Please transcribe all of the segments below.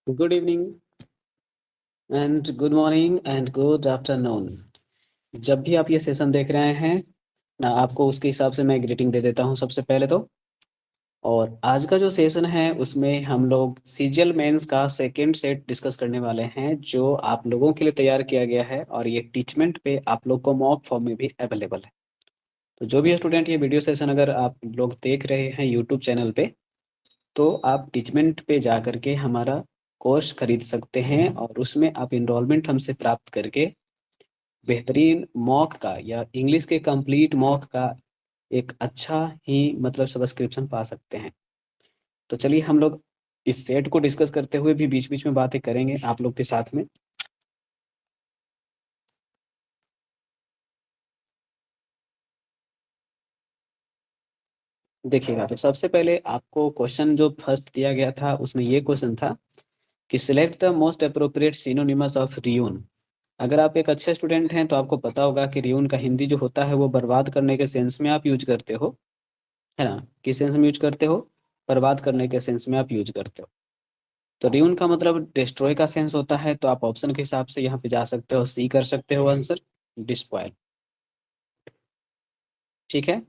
Good evening and good morning and good afternoon. जब भी आप ये सेशन देख रहे हैं ना, आपको उसके हिसाब से मैं ग्रीटिंग दे देता हूँ सबसे पहले तो। और आज का जो सेशन है उसमें हम लोग सीजीएल मेंस का सेकंड सेट डिस्कस करने वाले हैं, जो आप लोगों के लिए तैयार किया गया है और ये टीचमेंट पे आप लोग को मॉक फॉर्म में भी अवेलेबल है। तो जो भी स्टूडेंट ये वीडियो सेशन अगर आप लोग देख रहे हैं यूट्यूब चैनल पे, तो आप टीचमेंट पे जा करके हमारा कोर्स खरीद सकते हैं और उसमें आप इनरोलमेंट हमसे प्राप्त करके बेहतरीन मॉक का या इंग्लिश के कंप्लीट मॉक का एक अच्छा ही मतलब सब्सक्रिप्शन पा सकते हैं। तो चलिए हम लोग इस सेट को डिस्कस करते हुए भी बीच बीच में बातें करेंगे आप लोग के साथ में। देखिएगा, तो सबसे पहले आपको क्वेश्चन जो फर्स्ट दिया गया था उसमें ये क्वेश्चन था कि select the most appropriate synonymous of ruin. अगर आप एक अच्छे स्टूडेंट हैं तो आपको पता होगा कि रियून का हिंदी जो होता है वो बर्बाद करने के सेंस में आप यूज करते हो, है ना। किस सेंस में यूज करते हो? बर्बाद करने के सेंस में आप यूज करते हो। तो रियून का मतलब डिस्ट्रॉय का सेंस होता है, तो आप ऑप्शन के हिसाब से यहाँ पे जा सकते हो, सी कर सकते हो आंसर, डिस्पॉयल। ठीक है,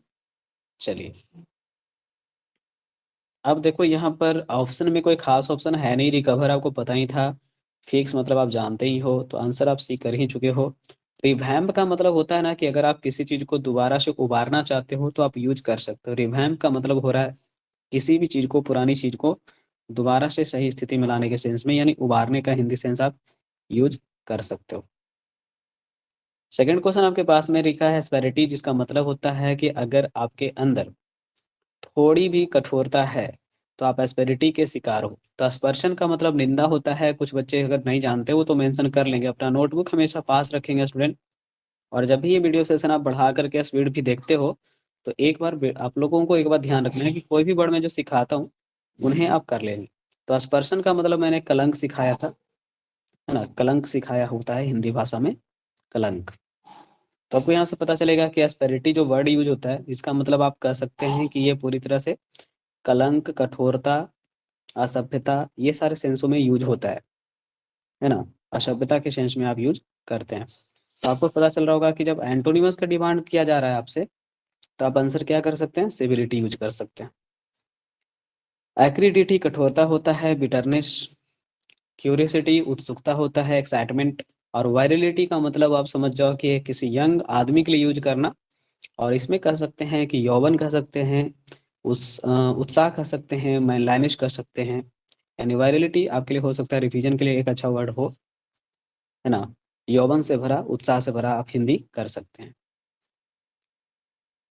चलिए अब देखो यहाँ पर ऑप्शन में कोई खास ऑप्शन है नहीं। रिकवर आपको पता ही था, फिक्स मतलब आप जानते ही हो, तो आंसर आप सी कर ही चुके हो। रिवैम्प का मतलब होता है ना कि अगर आप किसी चीज को दोबारा से उबारना चाहते हो तो आप यूज कर सकते हो। रिवैम्प का मतलब हो रहा है किसी भी चीज को, पुरानी चीज को दोबारा से सही स्थिति में लाने के सेंस में, यानी उबारने का हिंदी सेंस आप यूज कर सकते हो। सेकंड क्वेश्चन आपके पास में लिखा है एस्पेरिटी, जिसका मतलब होता है कि अगर आपके अंदर थोड़ी भी कठोरता है तो आप एस्पेरिटी के शिकार हो। तो aspersion का मतलब निंदा होता है। कुछ बच्चे अगर नहीं जानते हो तो मेंशन कर लेंगे, अपना नोटबुक हमेशा पास रखेंगे स्टूडेंट। और जब भी ये वीडियो सेशन आप बढ़ा करके स्पीड भी देखते हो तो एक बार आप लोगों को एक बार ध्यान रखना है कि कोई भी वर्ड मैं जो सिखाता हूँ उन्हें आप कर लेंगे। तो aspersion का मतलब मैंने कलंक सिखाया था, है ना। कलंक सिखाया होता है हिंदी भाषा में, कलंक। तो आपको यहाँ से पता चलेगा कि एस्पेरिटी जो वर्ड यूज होता है इसका मतलब आप कह सकते हैं कि ये पूरी तरह से कलंक, कठोरता, असभ्यता, ये सारे सेंसों में यूज होता है ना। असभ्यता के सेंस में आप यूज करते हैं। तो आपको पता चल रहा होगा कि जब एंटोनिमस का डिमांड किया जा रहा है आपसे, तो आप आंसर क्या कर सकते हैं? सिविलिटी यूज कर सकते हैं। एक्रीडिटी कठोरता होता है, बिटरनेस क्यूरियोसिटी उत्सुकता होता है, एक्साइटमेंट। और वायरलिटी का मतलब आप समझ जाओ कि किसी यंग आदमी के लिए यूज करना। और इसमें कह सकते हैं कि यौवन कह सकते हैं, उत्साह कह सकते हैं, मैनलाइनिश कह सकते हैं। यानी वायरलिटी आपके लिए हो सकता है रिवीजन के लिए एक अच्छा वर्ड हो, है ना। यौवन से भरा, उत्साह से भरा आप हिंदी कर सकते हैं।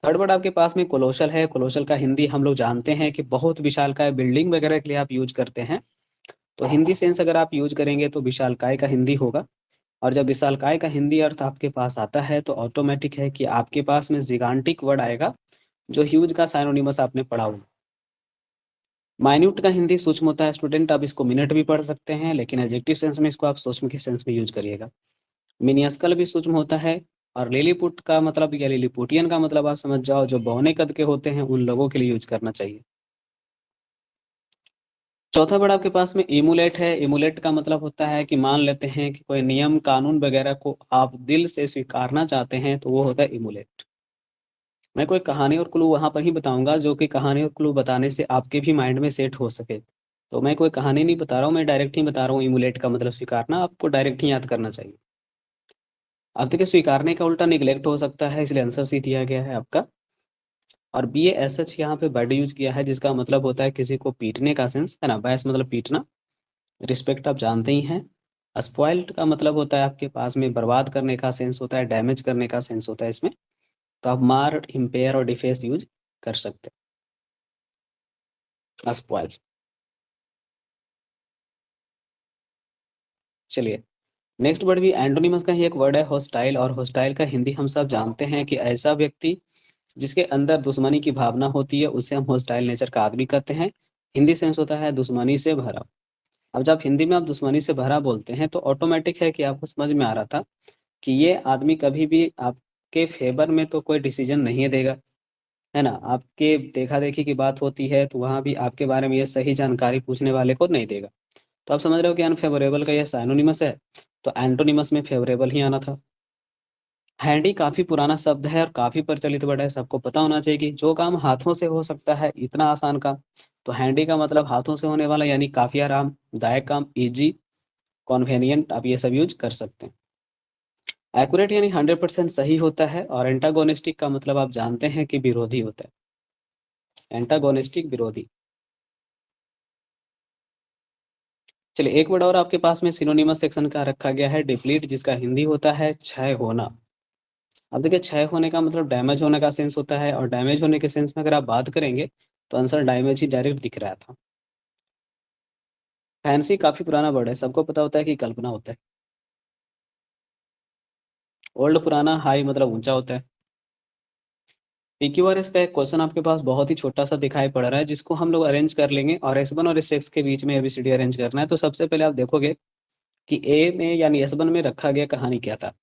थर्ड वर्ड आपके पास में कोलोशल है। कोलोशल का हिंदी हम लोग जानते हैं कि बहुत विशालकाय, बिल्डिंग वगैरह के लिए आप यूज करते हैं। तो हिंदी सेंस अगर आप यूज करेंगे तो विशालकाय का हिंदी होगा। और जब विशालकाय का हिंदी अर्थ आपके पास आता है तो ऑटोमेटिक है कि आपके पास में जिगांटिक वर्ड आएगा, जो ह्यूज का साइनोनिमस आपने पढ़ा होगा। माइन्यूट का हिंदी सूक्ष्म होता है स्टूडेंट, आप इसको मिनट भी पढ़ सकते हैं, लेकिन एडजेक्टिव सेंस में इसको आप सूक्ष्म के सेंस में यूज करिएगा। मिनिस्कल भी सूक्ष्म होता है। और लिलीपुट का मतलब या लिलीपुटियन का मतलब आप समझ जाओ, जो बौने कद के होते हैं उन लोगों के लिए यूज करना चाहिए। चौथा वर्ड आपके पास में इमुलेट है। इमुलेट का मतलब होता है कि मान लेते हैं कि कोई नियम कानून वगैरह को आप दिल से स्वीकारना चाहते हैं, तो वो होता है इमुलेट। मैं कोई कहानी और क्लू वहां पर ही बताऊंगा जो कि कहानी और क्लू बताने से आपके भी माइंड में सेट हो सके। तो मैं कोई कहानी नहीं बता रहा हूँ, मैं डायरेक्ट ही बता रहा हूँ। इमुलेट का मतलब स्वीकारना, आपको डायरेक्ट ही याद करना चाहिए। अब देखिए, स्वीकारने का उल्टा निगलेक्ट हो सकता है, इसलिए आंसर सी दिया गया है आपका। और बी ए एस एच यहाँ पे वर्ड यूज किया है, जिसका मतलब होता है किसी को पीटने का सेंस, है ना। बैस मतलब पीटना। रिस्पेक्ट आप जानते ही हैं। स्पॉइल्ड का मतलब होता है आपके पास में बर्बाद करने का सेंस होता है, डैमेज करने का सेंस होता है इसमें। तो आप मार, इम्पेयर और डिफेस यूज कर सकते हैं, स्पॉइल। चलिए, नेक्स्ट वर्ड भी एंटोनिमस का ही एक वर्ड है, हॉस्टाइल। और हॉस्टाइल का हिंदी हम सब जानते हैं कि ऐसा व्यक्ति जिसके अंदर दुश्मनी की भावना होती है उसे हम हॉस्टाइल नेचर का आदमी कहते हैं। हिंदी सेंस होता है दुश्मनी से भरा। अब जब हिंदी में आप दुश्मनी से भरा बोलते हैं तो ऑटोमेटिक है कि आपको समझ में आ रहा था कि ये आदमी कभी भी आपके फेवर में तो कोई डिसीजन नहीं देगा, है ना। आपके देखा देखी की बात होती है तो वहां भी आपके बारे में ये सही जानकारी पूछने वाले को नहीं देगा। तो आप समझ रहे हो कि अनफेवरेबल का यह साइनोनिमस है, तो एंटोनिमस में फेवरेबल ही आना था। हैंडी काफी पुराना शब्द है और काफी प्रचलित वर्ड है, सबको पता होना चाहिए कि जो काम हाथों से हो सकता है, इतना आसान काम, तो हैंडी का मतलब हाथों से होने वाला, यानी काफी आरामदायक काम, इजी, कॉन्वेनियंट, आप ये सब यूज कर सकते हैं। एक्यूरेट यानी 100% सही होता है, और एंटागोनिस्टिक का मतलब आप जानते हैं कि विरोधी होता है, एंटागोनिस्टिक विरोधी। चलिए एक वर्ड और आपके पास में सिनोनिमस सेक्शन का रखा गया है, डिप्लीट, जिसका हिंदी होता है क्षय होना। अब देखिए क्षय होने का मतलब डैमेज होने का सेंस होता है, और डैमेज होने के सेंस में अगर आप बात करेंगे तो आंसर डैमेज ही डायरेक्ट दिख रहा था। फैंसी काफी पुराना वर्ड है, सबको पता होता है कि कल्पना होता है। ओल्ड पुराना, हाई मतलब ऊंचा होता है। पीक्यूआरएस का एक क्वेश्चन आपके पास बहुत ही छोटा सा दिखाई पड़ रहा है, जिसको हम लोग अरेंज कर लेंगे, और S1 और S6 के बीच में एबीसीडी अरेंज करना है। तो सबसे पहले आप देखोगे कि ए में यानी S1 में रखा गया कहानी क्या था।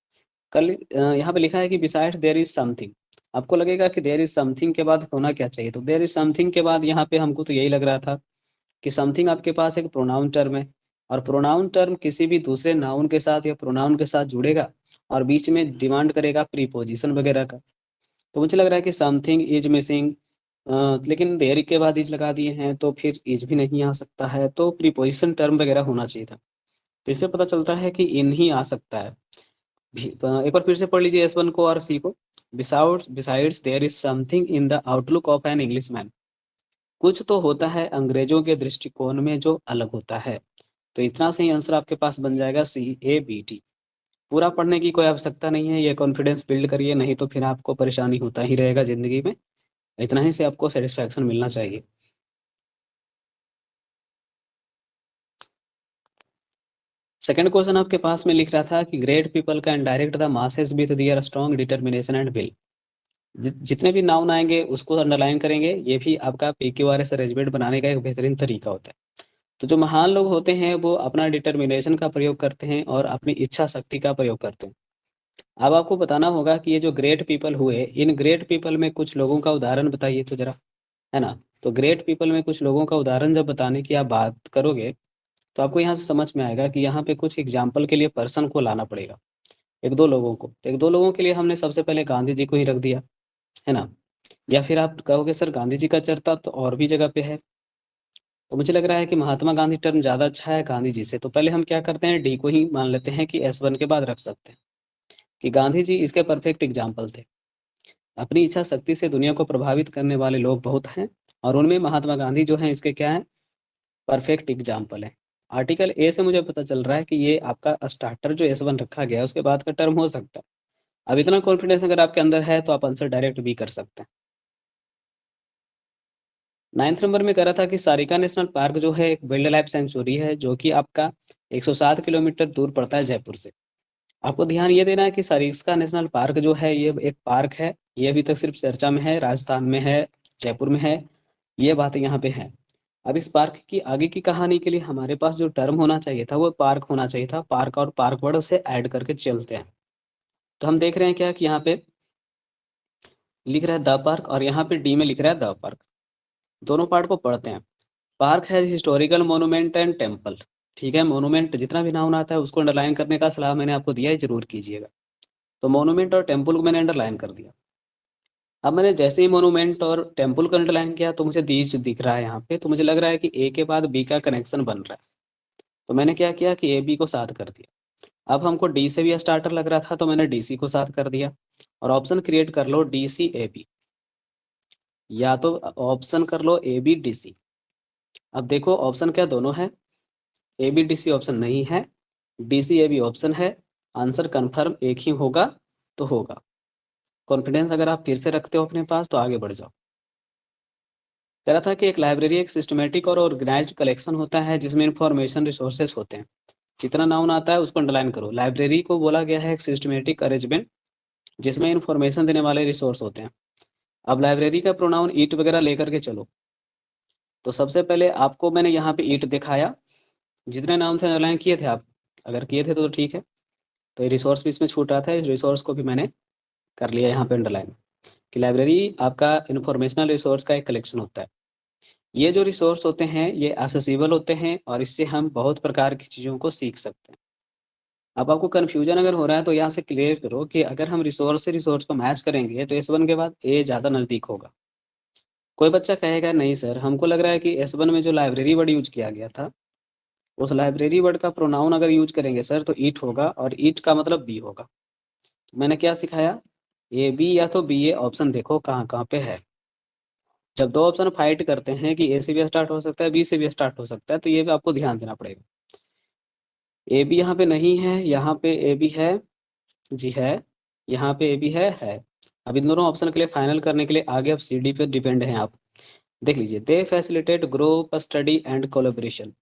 कल यहाँ पे लिखा है कि बिसाइड्स देयर इज समथिंग। आपको लगेगा कि देयर इज समथिंग के बाद होना क्या चाहिए, तो देयर इज समथिंग के बाद यहाँ पे हमको तो यही लग रहा था कि समथिंग आपके पास एक प्रोनाउन टर्म है, और प्रोनाउन टर्म किसी भी दूसरे नाउन के साथ या प्रोनाउन के साथ जुड़ेगा और बीच में डिमांड करेगा प्रीपोजिशन वगैरह का। तो मुझे लग रहा है कि समथिंग इज मिसिंग, लेकिन देयर के बाद इज लगा दिए हैं, तो फिर इज भी नहीं आ सकता है, तो प्रीपोजिशन टर्म वगैरह होना चाहिए था। तो इससे पता चलता है कि इन ही आ सकता है। एक बार फिर से पढ़ लीजिए S1 को और सी को। Besides there is something in the outlook of an English man. कुछ तो होता है अंग्रेजों के दृष्टिकोण में जो अलग होता है। तो इतना सही आंसर आपके पास बन जाएगा CABT। पूरा पढ़ने की कोई आवश्यकता नहीं है, ये कॉन्फिडेंस बिल्ड करिए, नहीं तो फिर आपको परेशानी होता ही रहेगा जिंदगी में। इतना ही से आपको सेटिस्फैक्शन मिलना चाहिए। सेकंड क्वेश्चन आपके पास में लिख रहा था कि great people can direct the masses with their strong determination and will. जितने भी नाउन आएंगे उसको अंडरलाइन करेंगे, ये भी आपका PQRS अरेंजमेंट बनाने का एक बेहतरीन तरीका होता है। तो जो महान लोग होते हैं वो अपना डिटर्मिनेशन का प्रयोग करते हैं और अपनी इच्छा शक्ति का प्रयोग करते हैं। अब आपको बताना होगा कि ये जो ग्रेट पीपल हुए, इन ग्रेट पीपल में कुछ लोगों का उदाहरण बताइए तो जरा, है ना। तो ग्रेट पीपल में कुछ लोगों का उदाहरण जब बताने की आप बात करोगे, तो आपको यहाँ से समझ में आएगा कि यहाँ पे कुछ एग्जाम्पल के लिए पर्सन को लाना पड़ेगा, एक दो लोगों को। तो एक दो लोगों के लिए हमने सबसे पहले गांधी जी को ही रख दिया, है ना। या फिर आप कहोगे सर गांधी जी का चर्चा तो और भी जगह पे है, तो मुझे लग रहा है कि महात्मा गांधी टर्म ज्यादा अच्छा है गांधी जी से। तो पहले हम क्या करते हैं, डी को ही मान लेते हैं कि S1 के बाद रख सकते हैं, कि गांधी जी इसके परफेक्ट एग्जाम्पल थे। अपनी इच्छा शक्ति से दुनिया को प्रभावित करने वाले लोग बहुत हैं, और उनमें महात्मा गांधी जो हैं इसके क्या है, परफेक्ट एग्जाम्पल है। आर्टिकल ए से मुझे पता चल रहा है कि ये आपका स्टार्टर जो S1 रखा गया है उसके बाद का टर्म हो सकता है। अब इतना कॉन्फिडेंस अगर आपके अंदर है तो आप आंसर डायरेक्ट भी कर सकते हैं। 9th नंबर में कह रहा था कि सारिका नेशनल पार्क जो है एक वाइल्ड लाइफ सेंचुरी है, जो कि आपका 107 किलोमीटर दूर पड़ता है जयपुर से। आपको ध्यान ये देना है कि सारिस्का नेशनल पार्क जो है ये एक पार्क है, ये अभी तक सिर्फ चर्चा में है, राजस्थान में है, जयपुर में है, ये बात यहाँ पे है। अब इस पार्क की आगे की कहानी के लिए हमारे पास जो टर्म होना चाहिए था वो पार्क होना चाहिए था। पार्क और पार्क वर्ड से ऐड करके चलते हैं। तो हम देख रहे हैं क्या कि यहाँ पे लिख रहा है द पार्क, और यहाँ पे डी में लिख रहा है द पार्क। दोनों पार्ट को पढ़ते हैं। पार्क है हिस्टोरिकल मोनूमेंट एंड टेम्पल। ठीक है, मोनूमेंट जितना भी नाउन आता है उसको अंडरलाइन करने का सलाह मैंने आपको दिया है, जरूर कीजिएगा। तो मोनूमेंट और टेम्पल को मैंने अंडरलाइन कर दिया। अब मैंने जैसे ही मोनूमेंट और टेम्पल को अंडरलाइन किया तो मुझे बीच दिख रहा है यहाँ पे, तो मुझे लग रहा है कि ए के बाद बी का कनेक्शन बन रहा है। तो मैंने क्या किया कि ए बी को साथ कर दिया। अब हमको डी से भी स्टार्टर लग रहा था, तो मैंने डी सी को साथ कर दिया। और ऑप्शन क्रिएट कर लो DC AB, या तो ऑप्शन कर लो ABDC। अब देखो ऑप्शन क्या दोनों है, ABDC ऑप्शन नहीं है, DCAB ऑप्शन है। आंसर कंफर्म एक ही होगा तो होगा। कॉन्फिडेंस अगर आप फिर से रखते हो अपने पास तो आगे बढ़ जाओ। कह रहा था कि एक लाइब्रेरी एक सिस्टमेटिक और ऑर्गेनाइज्ड कलेक्शन होता है जिसमें इंफॉर्मेशन रिसोर्सेस होते हैं। जितना नाउन आता है उसको अंडरलाइन करो। लाइब्रेरी को बोला गया है एक सिस्टमेटिक अरेंजमेंट जिसमें इंफॉर्मेशन देने वाले रिसोर्स होते हैं। अब लाइब्रेरी का प्रोनाउन ईट वगैरह लेकर के चलो। तो सबसे पहले आपको मैंने यहाँ पे ईट दिखाया, जितने नाउन थे अंडरलाइन किए थे आप, अगर किए थे तो ठीक है। तो ये रिसोर्स भी इसमें छूट रहा था, इस रिसोर्स को भी मैंने कर लिया यहाँ पे अंडरलाइन, कि लाइब्रेरी आपका इंफॉर्मेशनल रिसोर्स का एक कलेक्शन होता है। ये जो रिसोर्स होते हैं ये एक्सेसिबल होते हैं और इससे हम बहुत प्रकार की चीज़ों को सीख सकते हैं। अब आपको कन्फ्यूजन अगर हो रहा है तो यहाँ से क्लियर करो कि अगर हम रिसोर्स से रिसोर्स को मैच करेंगे तो एस वन के बाद ए ज़्यादा नज़दीक होगा। कोई बच्चा कहेगा नहीं सर, हमको लग रहा है कि एस वन में जो लाइब्रेरी वर्ड यूज किया गया था, उस लाइब्रेरी वर्ड का प्रोनाउन अगर यूज करेंगे सर तो इट होगा और इट का मतलब बी होगा। तो मैंने क्या सिखाया, ए बी या तो बी ए ऑप्शन देखो कहाँ कहाँ पे है। जब दो ऑप्शन फाइट करते हैं कि ए से भी स्टार्ट हो सकता है बी से भी स्टार्ट हो सकता है, तो ये भी आपको ध्यान देना पड़ेगा। ए बी यहाँ पे नहीं है, यहाँ पे ए बी है, जी है, यहाँ पे ए बी है। अब इन दोनों ऑप्शन के लिए फाइनल करने के लिए आगे अब सी डी पे डिपेंड हैं आप। देख लीजिए, they facilitate group study and collaboration.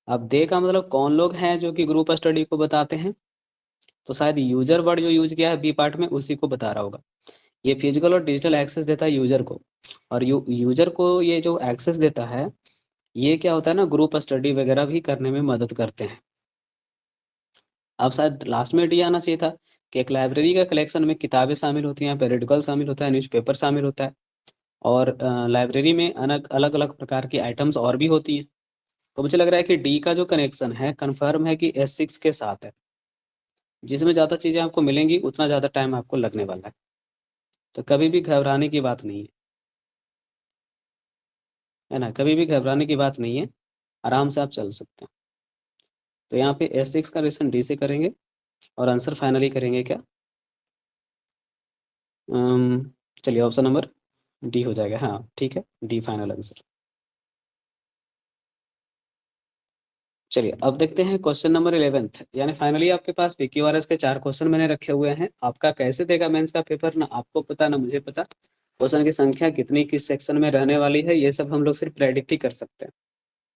अब दे का मतलब कौन लोग हैं जो कि ग्रुप स्टडी को बताते हैं, तो शायद यूजर वर्ड जो यूज किया है बी पार्ट में उसी को बता रहा होगा। ये फिजिकल और डिजिटल एक्सेस देता है यूजर को, और यूजर को ये जो एक्सेस देता है ये क्या होता है ना, ग्रुप स्टडी वगैरह भी करने में मदद करते हैं। अब शायद लास्ट में डी आना चाहिए था कि एक लाइब्रेरी का कलेक्शन में किताबें शामिल होती हैं, पेरियोडिकल शामिल होता है, न्यूज़पेपर शामिल होता है, और लाइब्रेरी में अलग अलग अलग प्रकार की आइटम्स और भी होती हैं। तो मुझे लग रहा है कि डी का जो कनेक्शन है कन्फर्म है कि एस सिक्स के साथ है। जिसमें ज़्यादा चीज़ें आपको मिलेंगी उतना ज़्यादा टाइम आपको लगने वाला है, तो कभी भी घबराने की बात नहीं है ना, कभी भी घबराने की बात नहीं है, आराम से आप चल सकते हैं। तो यहाँ पे एस सिक्स का रिलेशन डी से करेंगे और आंसर फाइनली करेंगे क्या, चलिए ऑप्शन नंबर डी हो जाएगा, हाँ ठीक है, डी फाइनल आंसर। चलिए अब देखते हैं क्वेश्चन नंबर 11th, यानी फाइनली आपके पास पीक्यूआरएस के 4 क्वेश्चन मैंने रखे हुए हैं। आपका कैसे देगा मेंस का पेपर, ना आपको पता ना मुझे पता। क्वेश्चन की संख्या कितनी किस सेक्शन में रहने वाली है ये सब हम लोग सिर्फ प्रेडिक्ट ही कर सकते हैं।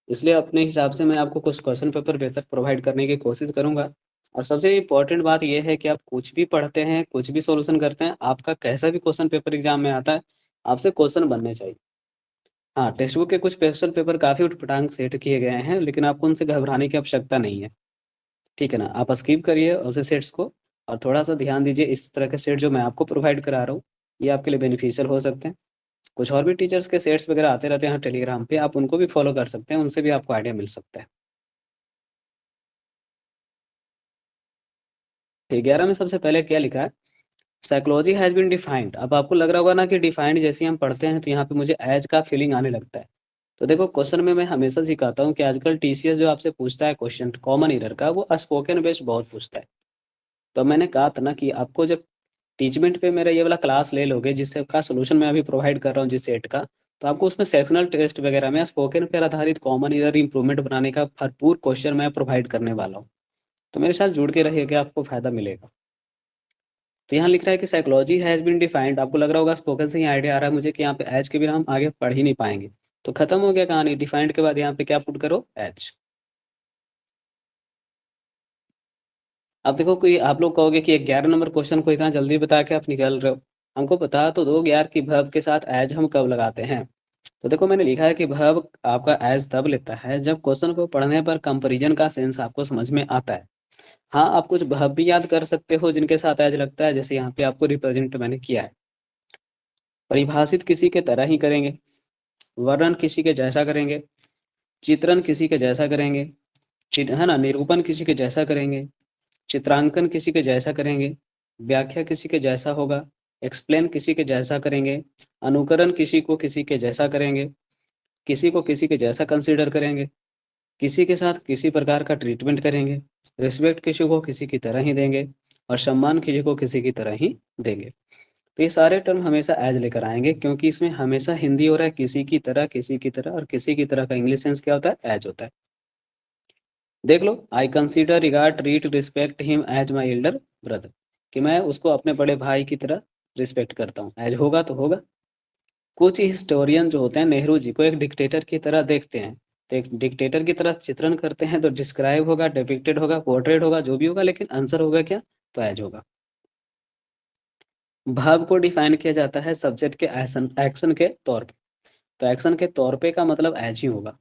इसलिए अपने हिसाब से मैं आपको कुछ क्वेश्चन पेपर बेहतर प्रोवाइड करने की कोशिश करूंगा। और सबसे इम्पोर्टेंट बात यह है कि आप कुछ भी पढ़ते हैं, कुछ भी सॉल्यूशन करते हैं, आपका कैसा भी क्वेश्चन पेपर एग्जाम में आता है, आपसे क्वेश्चन बनने चाहिए। हाँ, टेक्स्ट बुक के कुछ क्वेश्चन पेपर काफ़ी उठपटांग सेट किए गए हैं, लेकिन आपको उनसे घबराने की आवश्यकता नहीं है। ठीक है ना, आप स्किप करिए उसे सेट्स को, और थोड़ा सा ध्यान दीजिए इस तरह के सेट जो मैं आपको प्रोवाइड करा रहा हूँ, ये आपके लिए बेनिफिशियल हो सकते हैं। कुछ और भी टीचर्स के सेट्स वगैरह आते रहते हैं टेलीग्राम पे, आप उनको भी फॉलो कर सकते हैं, उनसे भी आपको आइडिया मिल सकता है। फिर 11 में सबसे पहले क्या लिखा है, साइकोलॉजी हैज बीन डिफाइंड। अब आपको लग रहा होगा ना कि डिफाइंड जैसे ही हम पढ़ते हैं तो यहाँ पे मुझे एज का फीलिंग आने लगता है। तो देखो, क्वेश्चन में मैं हमेशा सिखाता हूँ कि आजकल टीसीएस जो आपसे पूछता है क्वेश्चन कॉमन ईरर का, वो स्पोकन बेस्ड बहुत पूछता है। तो मैंने कहा था ना कि आपको जब टीचमेंट पे मेरा ये वाला क्लास ले लोगे, जिससे का सोल्यूशन मैं अभी प्रोवाइड कर रहा हूँ जिस सेट का, तो आपको उसमें सेक्शनल टेस्ट वगैरह में स्पोकन पर आधारित कॉमन ईरर इंप्रूवमेंट बनाने का भरपूर क्वेश्चन मैं प्रोवाइड करने वाला हूँ। तो मेरे साथ जुड़ के रहिएगा, आपको फायदा मिलेगा। तो यहाँ लिख रहा है कि साइकोलॉजी हैज बीन डिफाइंड। आपको लग रहा होगा स्पोकन से ही आइडिया आ रहा है मुझे कि यहाँ पे एज के बिना हम आगे पढ़ ही नहीं पाएंगे। तो खत्म हो गया कहानी, डिफाइंड के बाद यहाँ पे क्या पुट करो, एज। अब देखो, कोई आप लोग कहोगे कि 11 नंबर क्वेश्चन को इतना जल्दी बता के आप निकल रहे हो। हमको बता तो दो यार कि वर्ब के साथ एज हम कब लगाते हैं। तो देखो, मैंने लिखा है कि वर्ब आपका एज तब लेता है जब क्वेश्चन को पढ़ने पर कंपैरिजन का सेंस आपको समझ में आता है। हाँ, आप कुछ वर्ब भी याद कर सकते हो जिनके साथ एज लगता है, जैसे यहाँ पे आपको रिप्रेजेंट मैंने किया है। परिभाषित किसी के तरह ही करेंगे, वर्णन किसी के जैसा करेंगे, चित्रण किसी के जैसा करेंगे, है ना, निरूपण किसी के जैसा करेंगे, चित्रांकन किसी के जैसा करेंगे, व्याख्या किसी के जैसा होगा, एक्सप्लेन किसी के जैसा करेंगे, अनुकरण किसी को किसी के जैसा करेंगे, किसी को किसी के जैसा कंसीडर करेंगे, किसी के साथ किसी प्रकार का ट्रीटमेंट करेंगे, रिस्पेक्ट किसी को किसी की तरह ही देंगे, और सम्मान किसी को किसी की तरह ही देंगे। तो ये सारे टर्म हमेशा एज लेकर आएंगे, क्योंकि इसमें हमेशा हिंदी हो रहा है किसी की तरह, किसी की तरह, और किसी की तरह का इंग्लिश सेंस क्या होता है, एज होता है। देख लो, I consider regard treat respect him as my elder brother, कि मैं उसको अपने बड़े भाई की तरह रिस्पेक्ट करता हूँ, एज होगा तो होगा। कुछ हिस्टोरियन जो होते हैं नेहरू जी को एक डिक्टेटर की तरह देखते हैं, तो एक डिक्टेटर की तरह चित्रण करते हैं, तो डिस्क्राइब होगा, डिपिक्टेड होगा, पोर्ट्रेट होगा, जो भी होगा, लेकिन आंसर होगा क्या, तो एज होगा। भाव को डिफाइन किया जाता है सब्जेक्ट के एक्शन एक्शन के तौर पे, तो एक्शन के तौर पे का मतलब एज ही होगा।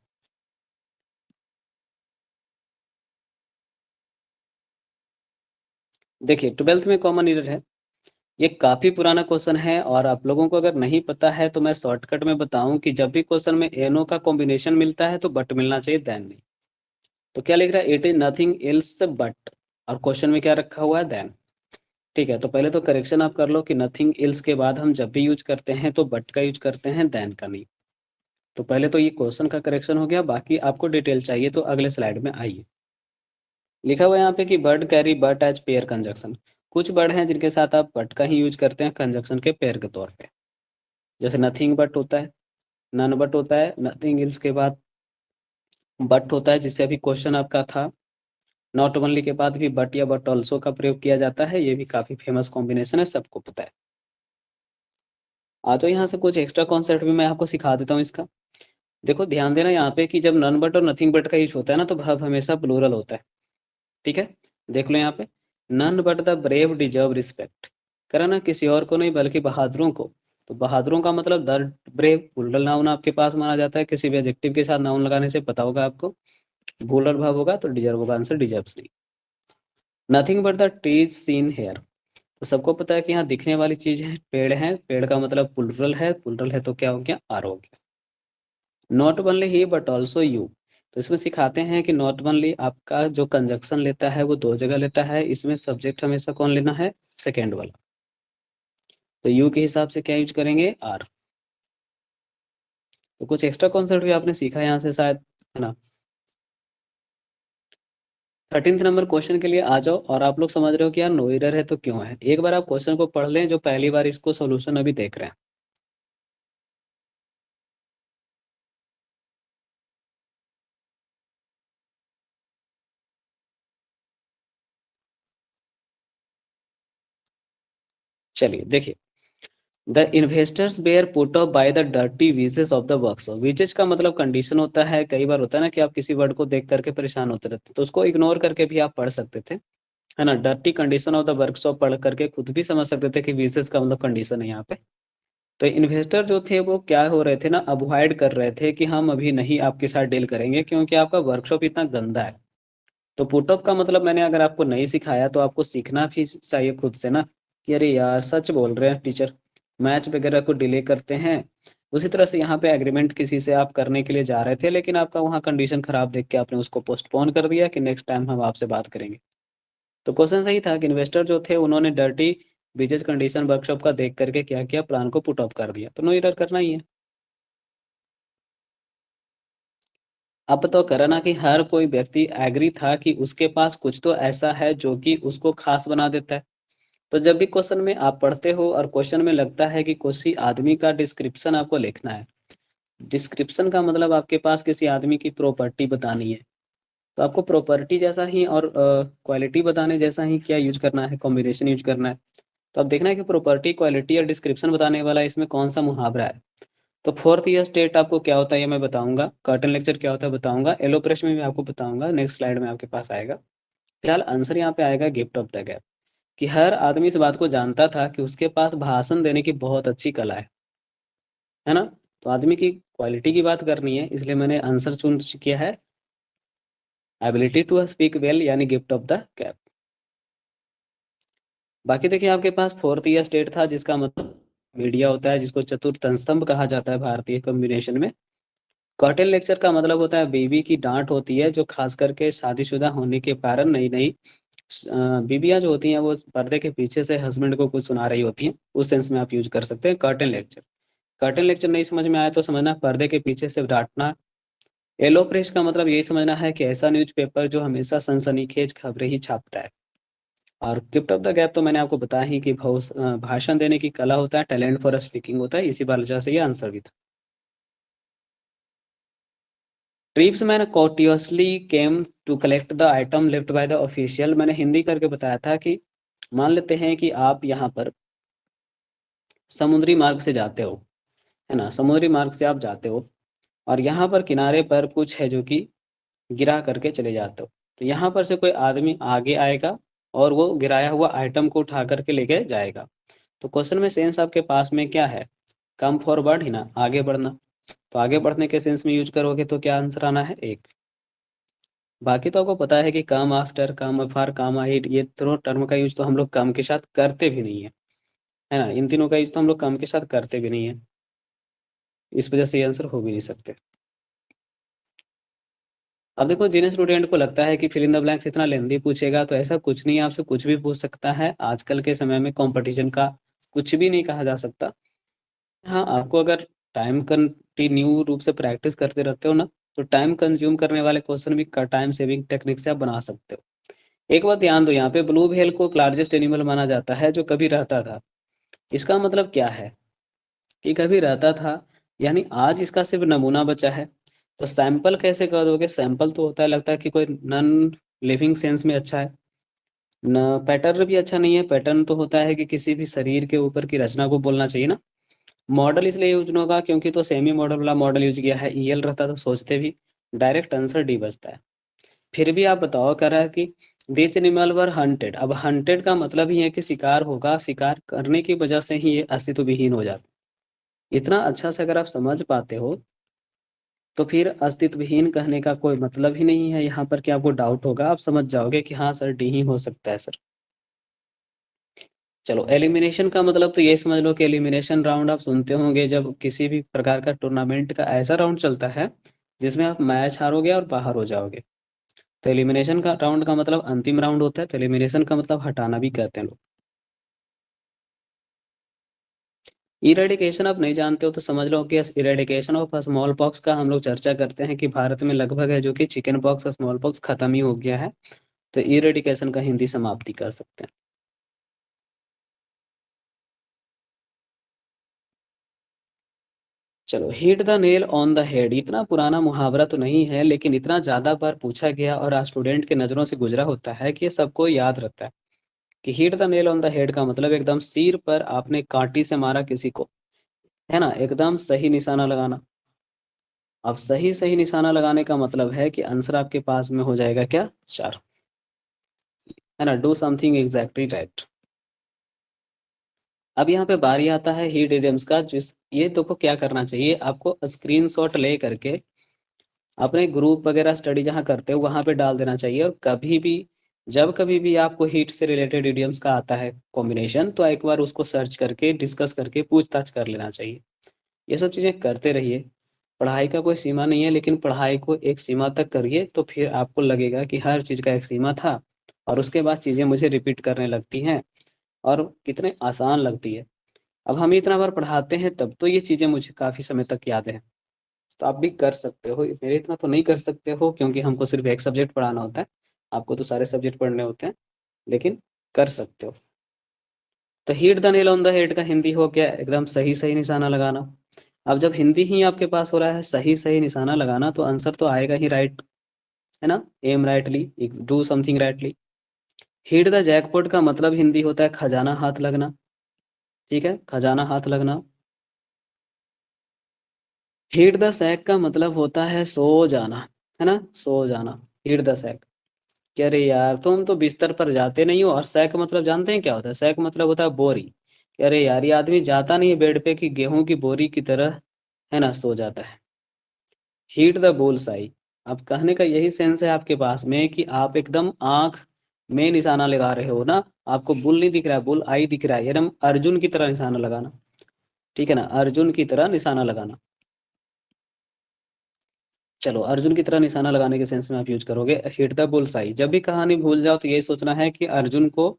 देखिए, 12th में कॉमन ईरर है, ये काफ़ी पुराना क्वेश्चन है और आप लोगों को अगर नहीं पता है तो मैं शॉर्टकट में बताऊँ कि जब भी क्वेश्चन में एनो का कॉम्बिनेशन मिलता है तो बट मिलना चाहिए देन नहीं। तो क्या लिख रहा है? It is nothing else but, और क्वेश्चन में क्या रखा हुआ है? देन। ठीक है, तो पहले तो करेक्शन आप कर लो कि नथिंग एल्स के बाद हम जब भी यूज़ करते हैं तो बट का यूज़ करते हैं, देन का नहीं। तो पहले तो ये क्वेश्चन का करेक्शन हो गया, बाकी आपको डिटेल चाहिए तो अगले स्लाइड में आइए। लिखा हुआ है यहाँ पे कि but carry but as pair conjunction. कुछ वर्ड हैं जिनके साथ आप बट का ही यूज करते हैं कंजक्शन के पेयर के तौर पे, जैसे नथिंग बट होता है, नन बट होता है, नथिंग एल्स के बाद बट होता है, जिससे अभी क्वेश्चन आपका था। नॉट ओनली के बाद भी बट या बट ऑल्सो का प्रयोग किया जाता है, ये भी काफी फेमस कॉम्बिनेशन है, सबको पता है। आ जाओ यहाँ से कुछ एक्स्ट्रा कॉन्सेप्ट भी मैं आपको सिखा देता हूँ इसका। देखो ध्यान देना यहाँ पे कि जब नन बट और नथिंग बट का यूज होता है ना तो वर्ब हमेशा प्लूरल होता है। ठीक है, देख लो यहाँ पे, none but the brave deserve respect. करा ना, किसी और को नहीं बल्कि बहादुरों को। तो बहादुरों का मतलब द ब्रेव प्लूरल नाउन आपके पास माना जाता है, किसी भी एडजेक्टिव के साथ नाउन लगाने से पता होगा आपको। प्लूरल वर्ब होगा तो डिजर्व होगा, आंसर डिजर्व्स नहीं। Nothing but the trees seen here. तो सबको पता है कि यहाँ दिखने वाली चीज है पेड़ है, पेड़ का मतलब प्लूरल है, प्लूरल है तो क्या हो गया? आर हो गया। Not only he but also you. तो इसमें सिखाते हैं कि नॉट ओनली आपका जो कंजक्शन लेता है वो दो जगह लेता है, इसमें सब्जेक्ट हमेशा कौन लेना है? सेकेंड वाला। तो यू के हिसाब से क्या यूज करेंगे? आर। तो कुछ एक्स्ट्रा कॉन्सेप्ट भी आपने सीखा यहाँ से शायद, है ना। 13th नंबर क्वेश्चन के लिए आ जाओ, और आप लोग समझ रहे हो कि यार नो एरर है तो क्यों है, एक बार आप क्वेश्चन को पढ़ लें जो पहली बार इसको सोल्यूशन अभी देख रहे हैं। चलिए देखिए, the investors were put off by the dirty wages of the workshop. Wages का मतलब कंडीशन होता है, कई बार होता है ना कि आप किसी वर्ड को देख करके परेशान होते रहते हैं, तो उसको इग्नोर करके भी आप पढ़ सकते थे, है ना। Dirty condition of the workshop पढ़ करके खुद भी समझ सकते थे कि विजेस का मतलब कंडीशन है यहाँ पे। तो इन्वेस्टर जो थे वो क्या हो रहे थे ना, अवॉइड कर रहे थे कि हम अभी नहीं आपके साथ डील करेंगे क्योंकि आपका वर्कशॉप इतना गंदा है। तो पुटअप का मतलब मैंने अगर आपको नहीं सिखाया तो आपको सीखना भी चाहिए खुद से ना, कि अरे यार सच बोल रहे हैं टीचर, मैच वगैरह को डिले करते हैं। उसी तरह से यहाँ पे एग्रीमेंट किसी से आप करने के लिए जा रहे थे, लेकिन आपका वहाँ कंडीशन खराब देख के आपने उसको पोस्टपोन कर दिया कि नेक्स्ट टाइम हम आपसे बात करेंगे। तो क्वेश्चन सही था कि इन्वेस्टर जो थे उन्होंने डर्टी बिजनेस कंडीशन वर्कशॉप का देख करके क्या किया? प्लान को पुट ऑफ कर दिया, तो नो एरर करना ही है। अब तो करा ना कि हर कोई व्यक्ति एग्री था कि उसके पास कुछ तो ऐसा है जो कि उसको खास बना देता है। तो जब भी क्वेश्चन में आप पढ़ते हो और क्वेश्चन में लगता है कि किसी आदमी का डिस्क्रिप्शन आपको लिखना है, डिस्क्रिप्शन का मतलब आपके पास किसी आदमी की प्रॉपर्टी बतानी है, तो आपको प्रॉपर्टी जैसा ही और क्वालिटी बताने जैसा ही क्या यूज करना है? कॉम्बिनेशन यूज करना है। तो अब देखना है कि प्रॉपर्टी, क्वालिटी और डिस्क्रिप्शन बताने वाला इसमें कौन सा मुहावरा है। तो फोर्थ ईयर स्टेट आपको क्या होता है ये मैं बताऊंगा, कर्टन लेक्चर क्या होता है बताऊंगा, एलो प्रश्न में भी आपको बताऊंगा, नेक्स्ट स्लाइड में आपके पास आएगा। फिलहाल आंसर यहाँ पे आएगा गिफ्ट ऑफ द गैप, कि हर आदमी इस बात को जानता था कि उसके पास भाषण देने की बहुत अच्छी कला है ना। तो आदमी की क्वालिटी की बात करनी है, इसलिए मैंने आंसर चुन किया है एबिलिटी टू स्पीक वेल, यानी गिफ्ट ऑफ द कैप। बाकी देखिए आपके पास फोर्थ ईयर स्टेट था जिसका मतलब मीडिया होता है, जिसको चतुर्थ स्तंभ कहा जाता है भारतीय कॉम्बिनेशन में। कॉटन लेक्चर का मतलब होता है बीवी की डांट होती है, जो खास करके शादीशुदा होने के कारण नई नई बीबियां जो होती हैं वो पर्दे के पीछे से हस्बैंड को कुछ सुना रही होती हैं, उस सेंस में आप यूज कर सकते हैं कर्टन लेक्चर। कर्टन लेक्चर नहीं समझ में आया तो समझना पर्दे के पीछे से डांटना। येलो प्रेस का मतलब यही समझना है कि ऐसा न्यूज़पेपर जो हमेशा सनसनीखेज खबरें ही छापता है। और गिफ्ट ऑफ द गैप तो मैंने आपको बताया ही कि भाषण देने की कला होता है, टैलेंट फॉर स्पीकिंग होता है, इसी वजह से ये आंसर भी था। Trips man cautiously came to collect the item left by the official, मैंने हिंदी करके बताया था कि मान लेते हैं कि आप यहाँ पर समुद्री मार्ग से जाते हो, है ना, समुद्री मार्ग से आप जाते हो और यहाँ पर किनारे पर कुछ है जो कि गिरा करके चले जाते हो। तो यहाँ पर से कोई आदमी आगे आएगा और वो गिराया हुआ आइटम को उठा करके लेके जाएगा। तो क्वेश्चन में सेंस आपके पास में क्या है? कम फॉरवर्ड ही ना, आगे बढ़ना। तो आगे बढ़ने के सेंस में यूज करोगे तो क्या आंसर आना है? एक। बाकी तो आपको पता है कि कम आफ्टर, कम अफार, कम आहिर, ये दोनों टर्म का यूज तो हम लोग कम के साथ करते भी नहीं है। है ना। इन तीनों का यूज तो हम लोग कम के साथ करते भी नहीं है, इस वजह से ये आंसर हो भी नहीं सकते। अब देखो, जिन स्टूडेंट को लगता है कि फिल इन द ब्लैंक्स इतना लेंदी पूछेगा, तो ऐसा कुछ नहीं है, आपसे कुछ भी पूछ सकता है। आजकल के समय में कंपटीशन का कुछ भी नहीं कहा जा सकता। हाँ, आपको अगर टाइम कंटिन्यू रूप से प्रैक्टिस करते रहते हो ना, तो टाइम कंज्यूम करने वाले क्वेश्चन भी टाइम सेविंग टेक्निक से आप बना सकते हो। एक बात ध्यान दो, यहाँ पे ब्लू व्हेल को लार्जेस्ट एनिमल माना जाता है जो कभी रहता था। इसका मतलब क्या है कि कभी रहता था, यानी आज इसका सिर्फ नमूना बचा है। तो सैंपल कैसे कर दोगे? सैंपल तो होता है, लगता है कि कोई नॉन लिविंग सेंस में अच्छा है न, पैटर्न भी अच्छा नहीं है। पैटर्न तो होता है कि किसी भी शरीर के ऊपर की रचना को बोलना चाहिए ना। मॉडल इसलिए यूज नहीं होगा क्योंकि तो सेमी मॉडल वाला मॉडल यूज किया है, ईएल रहता तो सोचते भी। डायरेक्ट आंसर डी बचता है। फिर भी आप बताओ, कह रहा है कि दिस एनिमल वर हंटेड। अब हंटेड का मतलब ही है कि शिकार होगा, शिकार करने की वजह से ही ये अस्तित्व विहीन हो जाता है। इतना अच्छा से अगर आप समझ पाते हो, तो फिर अस्तित्वहीन कहने का कोई मतलब ही नहीं है। यहाँ पर क्या आपको डाउट होगा? आप समझ जाओगे कि हाँ सर, डी ही हो सकता है सर। चलो, एलिमिनेशन का मतलब तो ये समझ लो कि एलिमिनेशन राउंड आप सुनते होंगे जब किसी भी प्रकार का टूर्नामेंट का ऐसा राउंड चलता है जिसमें आप मैच हारोगे और बाहर हो जाओगे। तो एलिमिनेशन का राउंड का मतलब अंतिम राउंड होता है, तो एलिमिनेशन का मतलब हटाना भी कहते हैं लोग। इरेडिकेशन आप नहीं जानते हो तो समझ लो कि इरेडिकेशन ऑफ स्मॉल पॉक्स का हम लोग चर्चा करते हैं कि भारत में लगभग है जो कि चिकन पॉक्स और स्मॉल पॉक्स खत्म ही हो गया है। तो इरेडिकेशन का हिंदी समाप्ति कर सकते हैं। चलो, hit the nail on the head, इतना पुराना मुहावरा तो नहीं है, लेकिन इतना ज्यादा बार पूछा गया और आज स्टूडेंट के नजरों से गुजरा होता है कि ये सबको याद रहता है। कि hit the nail on the head का मतलब एकदम सिर पर आपने कांटी से मारा किसी को, है ना, एकदम सही निशाना लगाना। अब सही सही निशाना लगाने का मतलब है कि आंसर आपके पास में हो जाएगा क्या? 4, है ना। Do something exactly right. अब यहाँ पे बारी आता है हीट इडियम्स का, जिस ये देखो क्या करना चाहिए आपको, स्क्रीनशॉट ले करके अपने ग्रुप वगैरह स्टडी जहाँ करते हो वहां पे डाल देना चाहिए। और कभी भी, जब कभी भी आपको हीट से रिलेटेड इडियम्स का आता है कॉम्बिनेशन, तो एक बार उसको सर्च करके डिस्कस करके पूछताछ कर लेना चाहिए। ये सब चीजें करते रहिए। पढ़ाई का कोई सीमा नहीं है, लेकिन पढ़ाई को एक सीमा तक करिए तो फिर आपको लगेगा कि हर चीज का एक सीमा था, और उसके बाद चीजें मुझे रिपीट करने लगती हैं और कितने आसान लगती है। अब हम इतना बार पढ़ाते हैं तब तो ये चीजें मुझे काफी समय तक याद है। तो आप भी कर सकते हो, मेरे इतना तो नहीं कर सकते हो क्योंकि हमको सिर्फ एक सब्जेक्ट पढ़ाना होता है। आपको तो सारे सब्जेक्ट पढ़ने होते हैं, लेकिन कर सकते हो। तो hit the nail on the head का हिंदी हो गया एकदम सही सही निशाना लगाना। अब जब हिंदी ही आपके पास हो रहा है सही सही निशाना लगाना, तो आंसर तो आएगा ही राइट, है ना। Aim rightly, do something rightly. Hit the jackpot का मतलब हिंदी होता है खजाना हाथ लगना। ठीक है, खजाना हाथ लगना। हिट द सैक का मतलब होता है सो जाना, है ना, सो जाना। Hit the sack. कि अरे यार, तुम तो बिस्तर पर जाते नहीं हो। और सैक मतलब जानते हैं क्या होता है? सैक मतलब होता है बोरी। कि अरे यार, ये आदमी जाता नहीं है बेड पे, कि गेहूं की बोरी की तरह, है ना, सो जाता है। Heat the bull Sai. अब कहने का यही सेंस है आपके पास में कि आप एकदम आंख में निशाना लगा रहे हो ना। आपको बुल नहीं दिख रहा है, बुल आई दिख रहा है, एकदम अर्जुन की तरह निशाना लगाना। ठीक है ना, अर्जुन की तरह निशाना लगाना। चलो, अर्जुन की तरह निशाना लगाने के सेंस में आप यूज करोगे हिट द बुल साई। जब भी कहानी भूल जाओ तो यही सोचना है कि अर्जुन को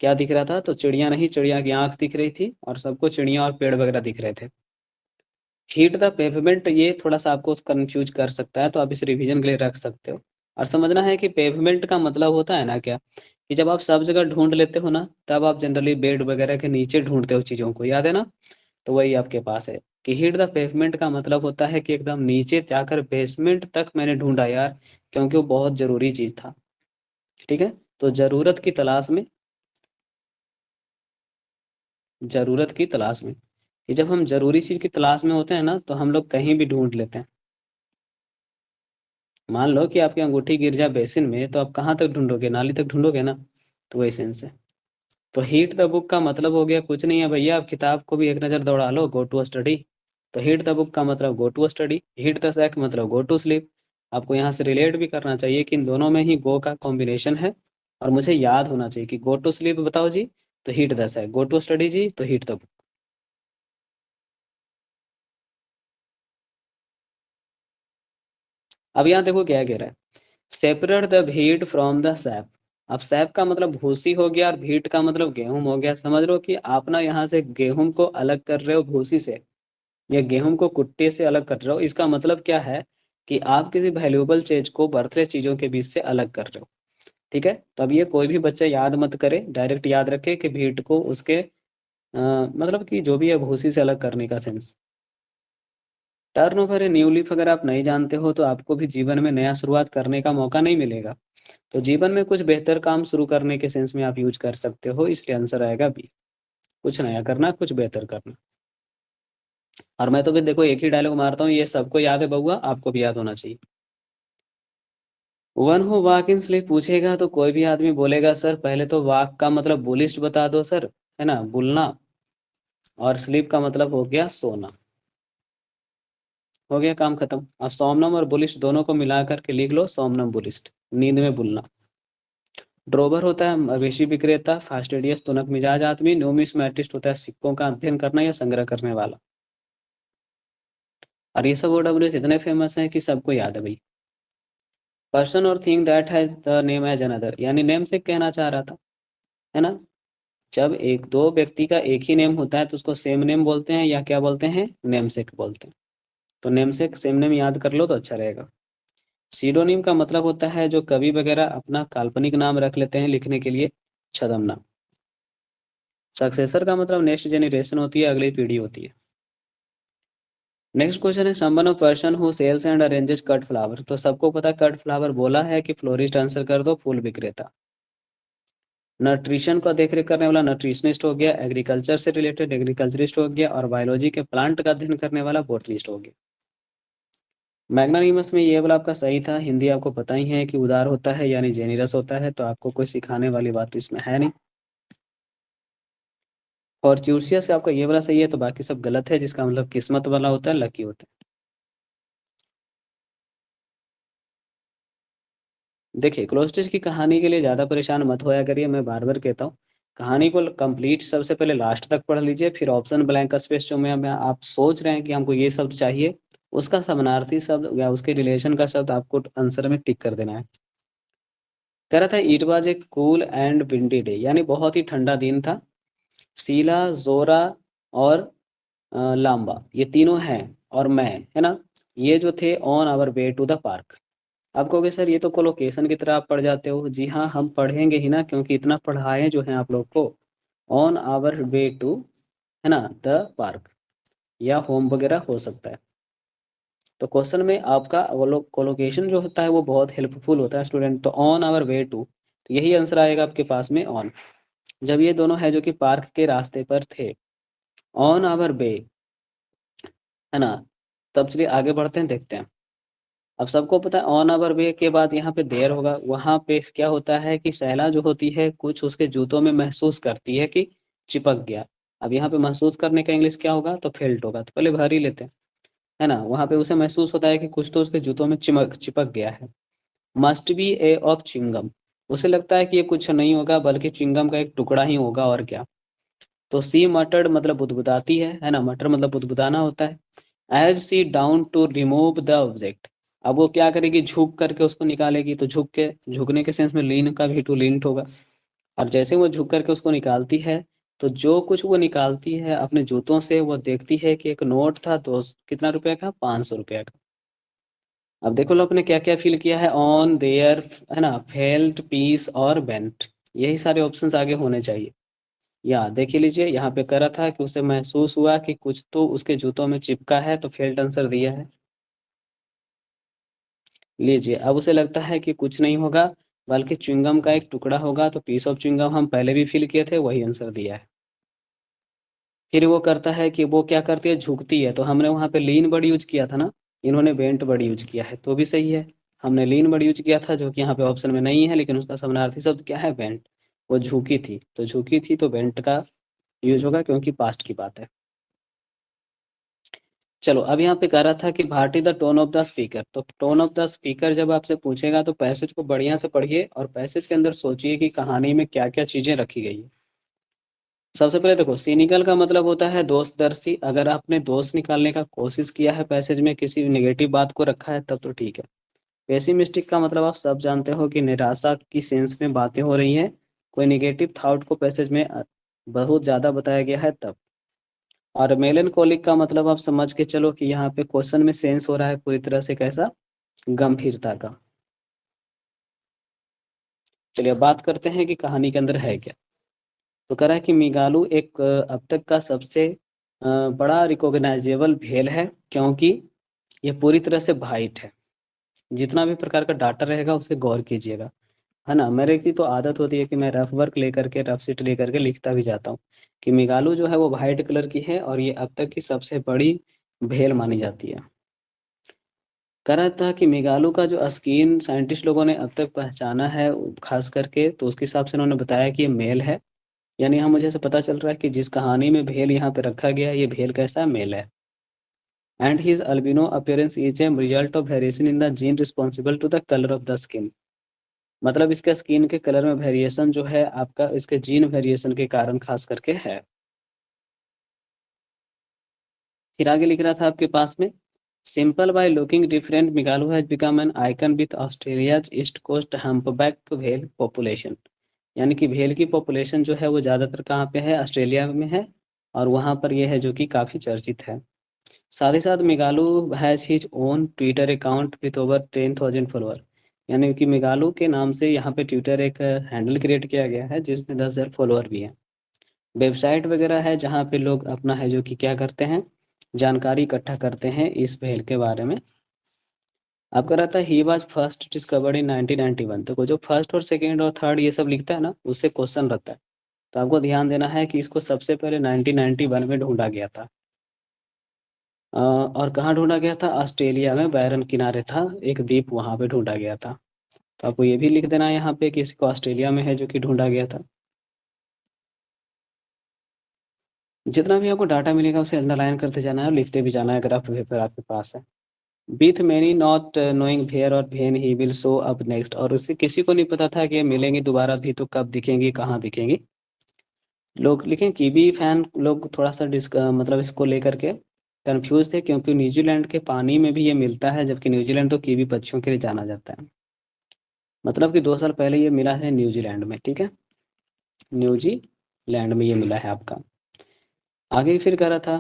क्या दिख रहा था, तो चिड़िया नहीं, चिड़िया की आंख दिख रही थी और सबको चिड़िया और पेड़ वगैरह दिख रहे थे। हीट द पेवमेंट, ये थोड़ा सा आपको कंफ्यूज कर सकता है, तो आप इस रिवीजन के लिए रख सकते हो। और समझना है कि पेवमेंट का मतलब होता है ना क्या, कि जब आप सब जगह ढूंढ लेते हो ना, तब आप जनरली बेड वगैरह के नीचे ढूंढते हो चीजों को, याद है ना। तो वही आपके पास है कि हिट द पेवमेंट का मतलब होता है कि एकदम नीचे जाकर बेसमेंट तक मैंने ढूंढा यार, क्योंकि वो बहुत जरूरी चीज था। ठीक है, तो जरूरत की तलाश में, जरूरत की तलाश में, कि जब हम जरूरी चीज की तलाश में होते हैं ना, तो हम लोग कहीं भी ढूंढ लेते हैं। मान लो कि आपकी अंगूठी गिर जाए बेसिन में, तो आप कहाँ तक ढूंढोगे? नाली तक ढूंढोगे ना। तो वही सेंस है। तो हीट द बुक का मतलब हो गया कुछ नहीं है भैया, आप किताब को भी एक नज़र दौड़ा लो, गो टू स्टडी। तो हीट द बुक का मतलब go to study, hit the sack मतलब गो टू स्लीप। आपको यहाँ से रिलेट भी करना चाहिए कि इन दोनों में ही गो का कॉम्बिनेशन है। और मुझे याद होना चाहिए कि गो टू स्लीप बताओ जी, तो हीट 10 है। गो टू स्टडी जी, तो हीट द बुक। अब यहाँ देखो क्या कह रहा है, separate the wheat from the SAP. अब सैप का मतलब भूसी हो गया और व्हीट का मतलब गेहूं हो गया। समझ लो कि आप ना यहाँ से गेहूं को अलग कर रहे हो भूसी से, या गेहूं को कुट्टे से अलग कर रहे हो। इसका मतलब क्या है कि आप किसी वैल्यूएबल चीज को बर्थडे चीजों के बीच से अलग कर रहे हो। ठीक है, तो अब ये कोई भी बच्चा याद मत करे, डायरेक्ट याद रखे कि भीट को उसके मतलब कि जो भी है भूसी से अलग करने का sense. Turnover a new leaf अगर आप नहीं जानते हो तो आपको भी जीवन में नया शुरुआत करने का मौका नहीं मिलेगा। तो जीवन में कुछ बेहतर काम शुरू करने के सेंस में आप यूज कर सकते हो, इसलिए आंसर आएगा बी। कुछ नया करना, कुछ बेहतर करना। और मैं तो भी देखो एक ही डायलॉग मारता हूँ, ये सबको याद है बउआ, आपको भी याद होना चाहिए। वन हो वाक इन स्लीप पूछेगा तो कोई भी आदमी बोलेगा सर पहले तो वाक का मतलब बुलिस्ट बता दो सर, है ना, बुलना। और स्लीप का मतलब हो गया सोना। हो गया काम खत्म। अब सोमनम और बुलिस्ट दोनों को मिला करके लिख लो, सोमनम बुलिस्ट, नींद में बुलना। ड्रोवर होता है मवेशी विक्रेता, फास्टिडियस तुनक मिजाज आदमी, न्यूमिस्मैटिस्ट होता है सिक्कों का अध्ययन करना या संग्रह करने वाला। और ये सब वर्ड इतने फेमस हैं कि सबको याद है भाई। Person or thing that has the name as another, यानी नेम से कहना चाह रहा था, है ना। जब एक दो व्यक्ति का एक ही नेम होता है तो उसको सेम नेम बोलते हैं या क्या बोलते हैं, नेमसेक बोलते हैं। तो नेमसेक सेम नेम याद कर लो तो अच्छा रहेगा। सीडोनिम का मतलब होता है जो कवि वगैरह अपना काल्पनिक नाम रख लेते हैं लिखने के लिए, छद्मनाम। सक्सेसर का मतलब नेक्स्ट जेनरेशन होती है, अगली पीढ़ी होती है। नेक्स्ट क्वेश्चन है someone of person who sells and arranges cut flower. तो सबको पता कट फ्लावर बोला है कि फ्लोरिस्ट, आंसर कर दो फूल विक्रेता। न्यूट्रिशन का देखरेख करने वाला न्यूट्रिशनिस्ट हो गया, एग्रीकल्चर से रिलेटेड एग्रीकल्चरिस्ट हो गया, और बायोलॉजी के प्लांट का अध्ययन करने वाला बोटनिस्ट हो गया। मैग्नानिमस में ये वाला आपका सही था। हिंदी आपको पता ही है कि उदार होता है यानी जेनिरस होता है, तो आपको कोई सिखाने वाली बात तो इसमें है नहीं। और च्यूसिया से आपका ये वाला सही है, तो बाकी सब गलत है, जिसका मतलब किस्मत वाला होता है, लकी होता है। देखिए क्लोस्टिच की कहानी के लिए ज्यादा परेशान मत होया करिए, मैं बार बार कहता हूँ कहानी को कंप्लीट सबसे पहले लास्ट तक पढ़ लीजिए, फिर ऑप्शन ब्लैंक का स्पेस जो में आप सोच रहे हैं कि हमको ये शब्द चाहिए, उसका समानार्थी शब्द या उसके रिलेशन का शब्द आपको आंसर में टिक कर देना है। कह रहा था it was a cool and windy day, यानी बहुत ही ठंडा दिन था। शीला, जोरा और लांबा ये तीनों हैं, और मैं, है ना, ये जो थे on our way to the park. आप कहोगे सर ये तो कोलोकेशन की तरह आप पढ़ जाते हो। जी हाँ, हम पढ़ेंगे ही ना, क्योंकि इतना पढ़ाए जो है आप लोग को। ऑन आवर वे टू, है ना, द पार्क, या होम वगैरह हो सकता है। तो क्वेश्चन में आपका वो लोग कोलोकेशन जो होता है वो बहुत हेल्पफुल होता है स्टूडेंट। तो ऑन आवर वे टू, तो यही आंसर आएगा आपके पास में ऑन। जब ये दोनों है जो कि पार्क के रास्ते पर थे, ऑन आवर वे, है ना। तब चलिए आगे बढ़ते हैं, देखते हैं। अब सबको पता है ऑन आवर वे के बाद यहाँ पे देर होगा। वहां पे क्या होता है कि सैला जो होती है कुछ उसके जूतों में महसूस करती है कि चिपक गया। अब यहाँ पे महसूस करने का इंग्लिश क्या होगा, तो फेल्ट होगा। तो पहले भर ही लेते हैं, है ना। वहां पे उसे महसूस होता है कि कुछ तो उसके जूतों में चिमक चिपक गया है। Must be a of chewing gum, उसे लगता है कि ये कुछ नहीं होगा बल्कि चिंगम का एक टुकड़ा ही होगा, और क्या। तो सी मटर्ड मतलब बुदबुदाती है ना, मटर मतलब बुदबुदाना होता है। As see down to remove the object, अब वो क्या करेगी, झुक करके उसको निकालेगी। तो झुक के, झुकने के सेंस में लीन का भी टू लीन होगा। और जैसे वो झुक करके उसको निकालती है, तो जो कुछ वो निकालती है अपने जूतों से, वो देखती है कि एक नोट था, तो कितना रुपए का, 500 रुपया का। अब देखो लो अपने क्या क्या फिल किया है, ऑन, देयर, है ना, फेल्ट, पीस और बेंट। यही सारे ऑप्शंस आगे होने चाहिए। या देख लीजिए यहाँ पे करा था कि उसे महसूस हुआ कि कुछ तो उसके जूतों में चिपका है, तो फेल्ट आंसर दिया है। लीजिए अब उसे लगता है कि कुछ नहीं होगा बल्कि च्युइंगम का एक टुकड़ा होगा, तो पीस ऑफ च्युइंगम हम पहले भी फिल किए थे, वही आंसर दिया है। फिर वो करता है कि वो क्या करती है, झुकती है। तो हमने वहां पे लीन वर्ड यूज किया था ना, इन्होंने बेंट वर्ड यूज किया है, तो भी सही है। हमने लीन वर्ड यूज किया था जो कि यहाँ पे ऑप्शन में नहीं है, लेकिन उसका समानार्थी शब्द क्या है, बेंट। वो झुकी थी, तो झुकी थी तो बेंट का यूज होगा, क्योंकि पास्ट की बात है। चलो अब यहाँ पे कह रहा था कि भारती the tone of the speaker. तो टोन ऑफ द स्पीकर जब आपसे पूछेगा तो पैसेज को बढ़िया से पढ़िए और पैसेज के अंदर सोचिए कि कहानी में क्या क्या चीजें रखी गई है। सबसे पहले देखो, सिनिकल का मतलब होता है दोषदर्शी। अगर आपने दोष निकालने का कोशिश किया है पैसेज में, किसी नेगेटिव बात को रखा है, तब तो ठीक है। पेसिमिस्टिक का मतलब आप सब जानते हो कि निराशा की सेंस में बातें हो रही हैं, कोई नेगेटिव थॉट को पैसेज में बहुत ज्यादा बताया गया है तब। और मेलेनकोलिक का मतलब आप समझ के चलो कि यहाँ पे क्वेश्चन में सेंस हो रहा है पूरी तरह से कैसा, गंभीरता का। चलिए अब बात करते हैं कि कहानी के अंदर है क्या। तो कह रहा है कि मिगालू एक अब तक का सबसे बड़ा रिकॉग्नाइजेबल भेल है, क्योंकि ये पूरी तरह से वाइट है। जितना भी प्रकार का डाटा रहेगा उसे गौर कीजिएगा, है ना। मेरे की तो आदत होती है कि मैं रफ वर्क लेकर के, रफ शीट लेकर के लिखता भी जाता हूँ कि मिगालू जो है वो वाइट कलर की है और ये अब तक की सबसे बड़ी भेल मानी जाती है। कह रहा था कि मेघालय का जो स्किन साइंटिस्ट लोगों ने अब तक पहचाना है खास करके, तो उसके हिसाब से उन्होंने बताया कि ये मेल है। यानी यहाँ मुझे से पता चल रहा है कि जिस कहानी में भेल यहाँ पे रखा गया है, ये भेल कैसा मेल है। And his albino appearance is a result of variation in the gene responsible to the colour of the skin. मतलब इसके स्किन के कलर में वेरिएशन जो है आपका इसके जीन वेरिएशन के कारण खास करके है। फिर आगे लिख रहा था आपके पास में, simple by looking different Migaloo has become an icon with Australia's east coast humpback whale population. यानी कि व्हेल की पॉपुलेशन जो है वो ज्यादातर कहाँ पे है, ऑस्ट्रेलिया में है। और वहां पर ये है जो कि काफी चर्चित है। साथ ही साथ Migaloo has his own Twitter account with over 10,000 follower. यानी कि मेघालू के नाम से यहाँ पे ट्विटर एक हैंडल क्रिएट किया गया है जिसमें 10,000 फॉलोअर भी है। वेबसाइट वगैरह है जहाँ पे लोग अपना है जो कि क्या करते हैं, जानकारी इकट्ठा करते हैं इस भेल के बारे में। आपका रहता है he was first discovered in 1991। तो जो फर्स्ट और सेकंड और थर्ड ये सब लिखता है ना, उससे क्वेश्चन रहता है। तो आपको ध्यान देना है कि इसको सबसे पहले 1991 में ढूंढा गया था। और कहाँ ढूंढा गया था, ऑस्ट्रेलिया में बैरन किनारे था एक द्वीप, वहां पे ढूंढा गया था। तो आपको ये भी लिख देना है यहाँ पे कि इसको ऑस्ट्रेलिया में है जो कि ढूंढा गया था। जितना भी आपको डाटा मिलेगा उसे अंडरलाइन करते जाना है और लिखते भी जाना है अगर आप पेपर आपके पास है। With many not knowing where और when he will show up next. और उससे किसी को नहीं पता था कि ये मिलेंगे दोबारा भी, तो कब दिखेंगी, कहाँ दिखेंगी। लोग, लेकिन कीवी फैन लोग थोड़ा सा मतलब इसको लेकर के कंफ्यूज थे, क्योंकि न्यूजीलैंड के पानी में भी ये मिलता है, जबकि न्यूजीलैंड तो कीवी पक्षियों के लिए जाना जाता है। मतलब कि 2 साल पहले ये मिला है न्यूजीलैंड में, ठीक है। न्यूजीलैंड में ये मिला है आपका। आगे फिर कह रहा था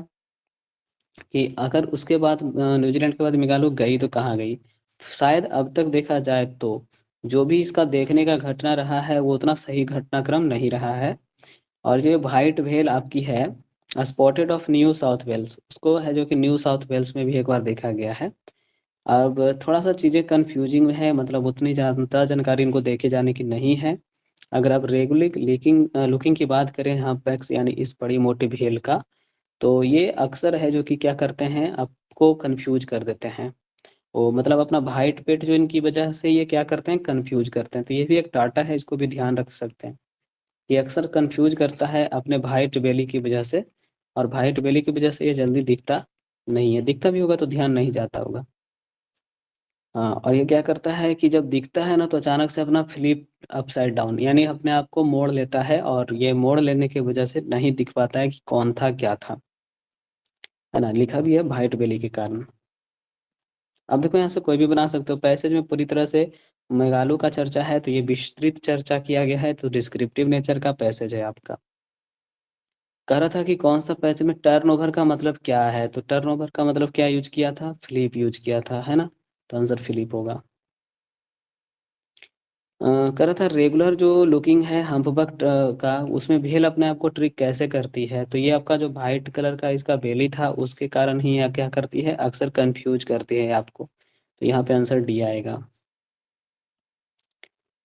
कि अगर उसके बाद न्यूजीलैंड के बाद मेघालय गई तो कहाँ गई। शायद अब तक देखा जाए तो जो भी इसका देखने का घटना रहा है वो उतना सही घटनाक्रम नहीं रहा है। और जो व्हाइट व्हेल आपकी है, spotted off New South Wales, उसको है जो कि न्यू साउथ वेल्स में भी एक बार देखा गया है। अब थोड़ा सा चीज़ें कंफ्यूजिंग है, मतलब उतनी ज़्यादा जानकारी इनको देखे जाने की नहीं है। अगर आप रेगुलर लुकिंग लुकिंग की बात करें यहाँ पैक्स यानी इस बड़ी मोटी भेल का, तो ये अक्सर है जो कि क्या करते हैं, आपको कंफ्यूज कर देते हैं। वो मतलब अपना वाइट पेट जो इनकी वजह से ये क्या करते हैं, कंफ्यूज करते हैं। तो ये भी एक डाटा है, इसको भी ध्यान रख सकते हैं। ये अक्सर कंफ्यूज करता है अपने वाइट बेली की वजह से। और वाइट बेली की वजह से ये जल्दी दिखता नहीं है, दिखता भी होगा तो ध्यान नहीं जाता होगा। हाँ, और ये क्या करता है कि जब दिखता है ना तो अचानक से अपना फ्लिप अपसाइड डाउन, यानी अपने आप को मोड़ लेता है, और ये मोड़ लेने की वजह से नहीं दिख पाता है कि कौन था क्या था, है ना। लिखा भी है वाइट बेली के कारण। अब देखो यहाँ से कोई भी बना सकते हो। पैसेज में पूरी तरह से मेघालय का चर्चा है, तो ये विस्तृत चर्चा किया गया है, तो डिस्क्रिप्टिव नेचर का पैसेज है आपका। कह रहा था कि कौन सा पैसेज में टर्नओवर का मतलब क्या है, तो टर्नओवर का मतलब क्या यूज किया था, फ्लिप यूज किया था, है ना। तो आंसर फ्लिप होगा। कह रहा था रेगुलर जो लुकिंग है हम्पबक का, उसमें भेल अपने आप को ट्रिक कैसे करती है। तो ये आपका जो वाइट कलर का इसका बेली था उसके कारण ही यह क्या करती है, अक्सर कंफ्यूज करती है आपको। तो यहाँ पे आंसर डी आएगा।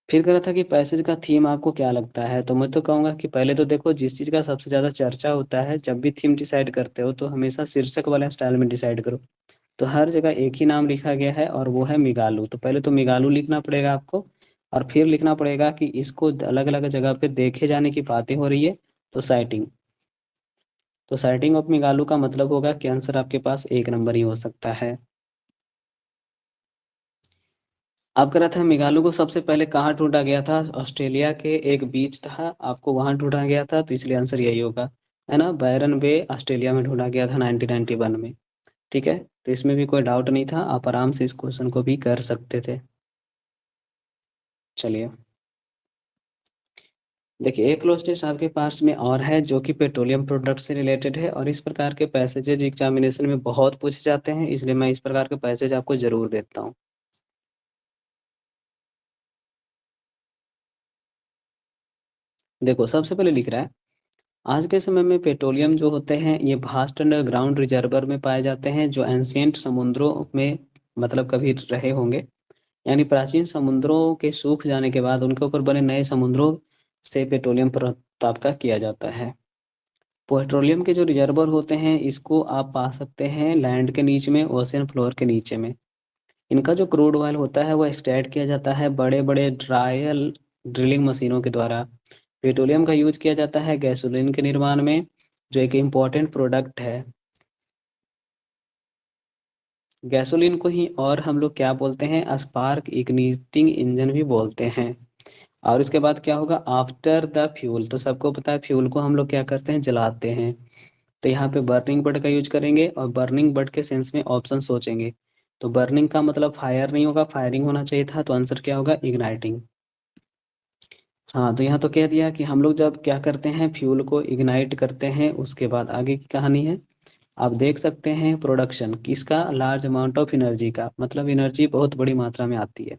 फिर कह रहा था कि पैसेज का थीम आपको क्या लगता है। तो मैं तो कहूंगा कि पहले तो देखो, जिस चीज का सबसे ज्यादा चर्चा होता है जब भी थीम डिसाइड करते हो तो हमेशा शीर्षक वाले स्टाइल में डिसाइड करो। तो हर जगह एक ही नाम लिखा गया है और वो है मिगालू। तो पहले तो मिगालू लिखना पड़ेगा आपको, और फिर लिखना पड़ेगा कि इसको अलग अलग जगह पे देखे जाने की बातें हो रही है। तो साइटिंग, तो साइटिंग ऑफ मिगालू का मतलब होगा कि आंसर आपके पास 1 नंबर ही हो सकता है। आपका रहा था मेघालय को सबसे पहले कहाँ ढूंढा गया था? ऑस्ट्रेलिया के एक बीच था, आपको वहां ढूंढा गया था, तो इसलिए आंसर यही होगा, है ना। बैरन बे ऑस्ट्रेलिया में ढूंढा गया था 1991 में। ठीक है, तो इसमें भी कोई डाउट नहीं था, आप आराम से इस क्वेश्चन को भी कर सकते थे। चलिए, देखिए एक क्लोज टेस्ट आपके पास में और है जो कि पेट्रोलियम प्रोडक्ट से रिलेटेड है, और इस प्रकार के पैसेजेज एग्जामिनेशन में बहुत पूछे जाते हैं, इसलिए मैं इस प्रकार के पैसेज आपको जरूर देता हूँ। देखो सबसे पहले लिख रहा है, आज के समय में पेट्रोलियम जो होते हैं ये वास्ट अंडरग्राउंड रिजर्वर में पाए जाते हैं, जो एंशियंट समुद्रों में मतलब कभी रहे होंगे, यानी प्राचीन समुद्रों के सूख जाने के बाद उनके ऊपर बने नए समुद्रों से पेट्रोलियम प्राप्त का किया जाता है। पेट्रोलियम के जो रिजर्वर होते हैं इसको आप पा सकते हैं लैंड के नीचे में, ओशन फ्लोर के नीचे में। इनका जो क्रूड ऑयल होता है वो एक्सट्रैक्ट किया जाता है बड़े बड़े ड्रायल ड्रिलिंग मशीनों के द्वारा। पेट्रोलियम का यूज किया जाता है गैसोलीन के निर्माण में, जो एक इम्पॉर्टेंट प्रोडक्ट है। गैसोलीन को ही और हम लोग क्या बोलते हैं? स्पार्क इग्निटिंग इंजन भी बोलते हैं। और इसके बाद क्या होगा? आफ्टर द फ्यूल, तो सबको पता है फ्यूल को हम लोग क्या करते हैं? जलाते हैं। तो यहाँ पे बर्निंग बर्ड का यूज करेंगे, और बर्निंग बर्ड के सेंस में ऑप्शन सोचेंगे। तो बर्निंग का मतलब फायर नहीं होगा, फायरिंग होना चाहिए था, तो आंसर क्या होगा? इग्नाइटिंग। हाँ, तो यहाँ तो कह दिया कि हम लोग जब क्या करते हैं फ्यूल को इग्नाइट करते हैं, उसके बाद आगे की कहानी है। आप देख सकते हैं प्रोडक्शन किसका? लार्ज अमाउंट ऑफ एनर्जी का, मतलब एनर्जी बहुत बड़ी मात्रा में आती है।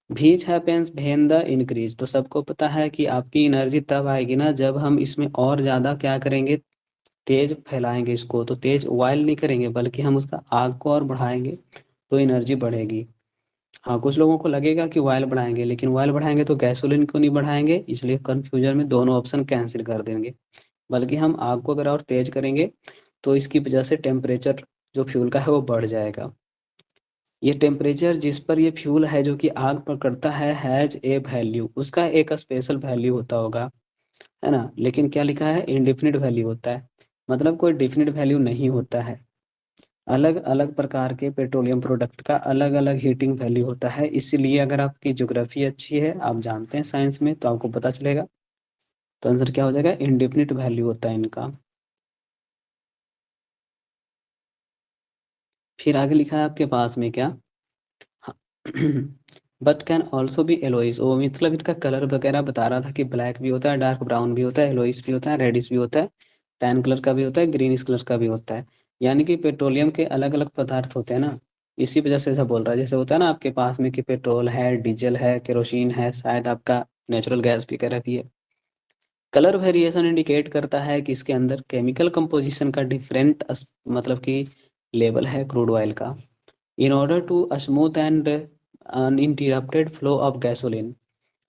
भीच हैपेंस व्हेन द इंक्रीज, तो सबको पता है कि आपकी एनर्जी तब आएगी ना जब हम इसमें और ज्यादा क्या करेंगे? तेज फैलाएंगे इसको, तो तेज ऑयल नहीं करेंगे बल्कि हम उसका आग को और बढ़ाएंगे, तो एनर्जी बढ़ेगी। हाँ, कुछ लोगों को लगेगा कि ऑयल बढ़ाएंगे, लेकिन ऑयल बढ़ाएंगे तो गैसोलीन क्यों नहीं बढ़ाएंगे, इसलिए कंफ्यूजन में दोनों ऑप्शन कैंसिल कर देंगे। बल्कि हम आग को अगर और तेज करेंगे तो इसकी वजह से टेम्परेचर जो फ्यूल का है वो बढ़ जाएगा। ये टेम्परेचर जिस पर ये फ्यूल है जो कि आग पकड़ता है हैज ए वैल्यू, उसका एक स्पेशल वैल्यू होता होगा, है ना। लेकिन क्या लिखा है? इनडिफिनिट वैल्यू होता है, मतलब कोई डिफिनिट वैल्यू नहीं होता है। अलग अलग प्रकार के पेट्रोलियम प्रोडक्ट का अलग अलग हीटिंग वैल्यू होता है, इसीलिए अगर आपकी ज्योग्राफी अच्छी है, आप जानते हैं साइंस में, तो आपको पता चलेगा। तो आंसर क्या हो जाएगा? इनडिफिनिट वैल्यू होता है इनका। फिर आगे लिखा है आपके पास में क्या? बट कैन ऑल्सो बी एलोइस, वो मतलब इनका कलर वगैरह बता रहा था कि ब्लैक भी होता है, डार्क ब्राउन भी होता है, एलोइस भी होता है, रेडिश भी होता है, टैन कलर का भी होता है, ग्रीनिश कलर का भी होता है। यानी कि पेट्रोलियम के अलग अलग पदार्थ होते हैं ना, इसी वजह से ऐसा बोल रहा है। जैसे होता है ना आपके पास में कि पेट्रोल है, डीजल है, केरोसिन है, शायद आपका नेचुरल गैस वगैरह भी है। कलर वेरिएशन इंडिकेट करता है कि इसके अंदर केमिकल कंपोजिशन का डिफरेंट मतलब कि लेवल है क्रूड ऑयल का। In order to smooth and uninterrupted flow of gasoline,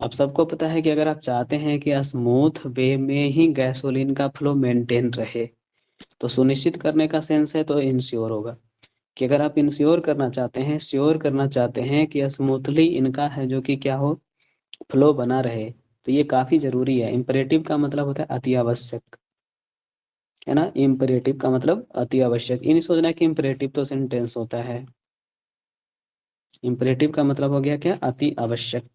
अब सबको पता है कि अगर आप चाहते हैं कि स्मूथ वे में ही गैसोलीन का फ्लो मेंटेन रहे, तो सुनिश्चित करने का सेंस है, तो इंश्योर होगा कि अगर आप इंश्योर करना चाहते हैं, श्योर करना चाहते हैं कि स्मूथली इनका है जो कि क्या हो, फ्लो बना रहे, तो ये काफी जरूरी है। इंपरेटिव का मतलब होता है अति आवश्यक, है ना। इंपरेटिव का मतलब अति आवश्यक, ये नहीं सोचना कि इंपरेटिव तो सेंटेंस होता है। इंपरेटिव का मतलब हो गया क्या? अति आवश्यक।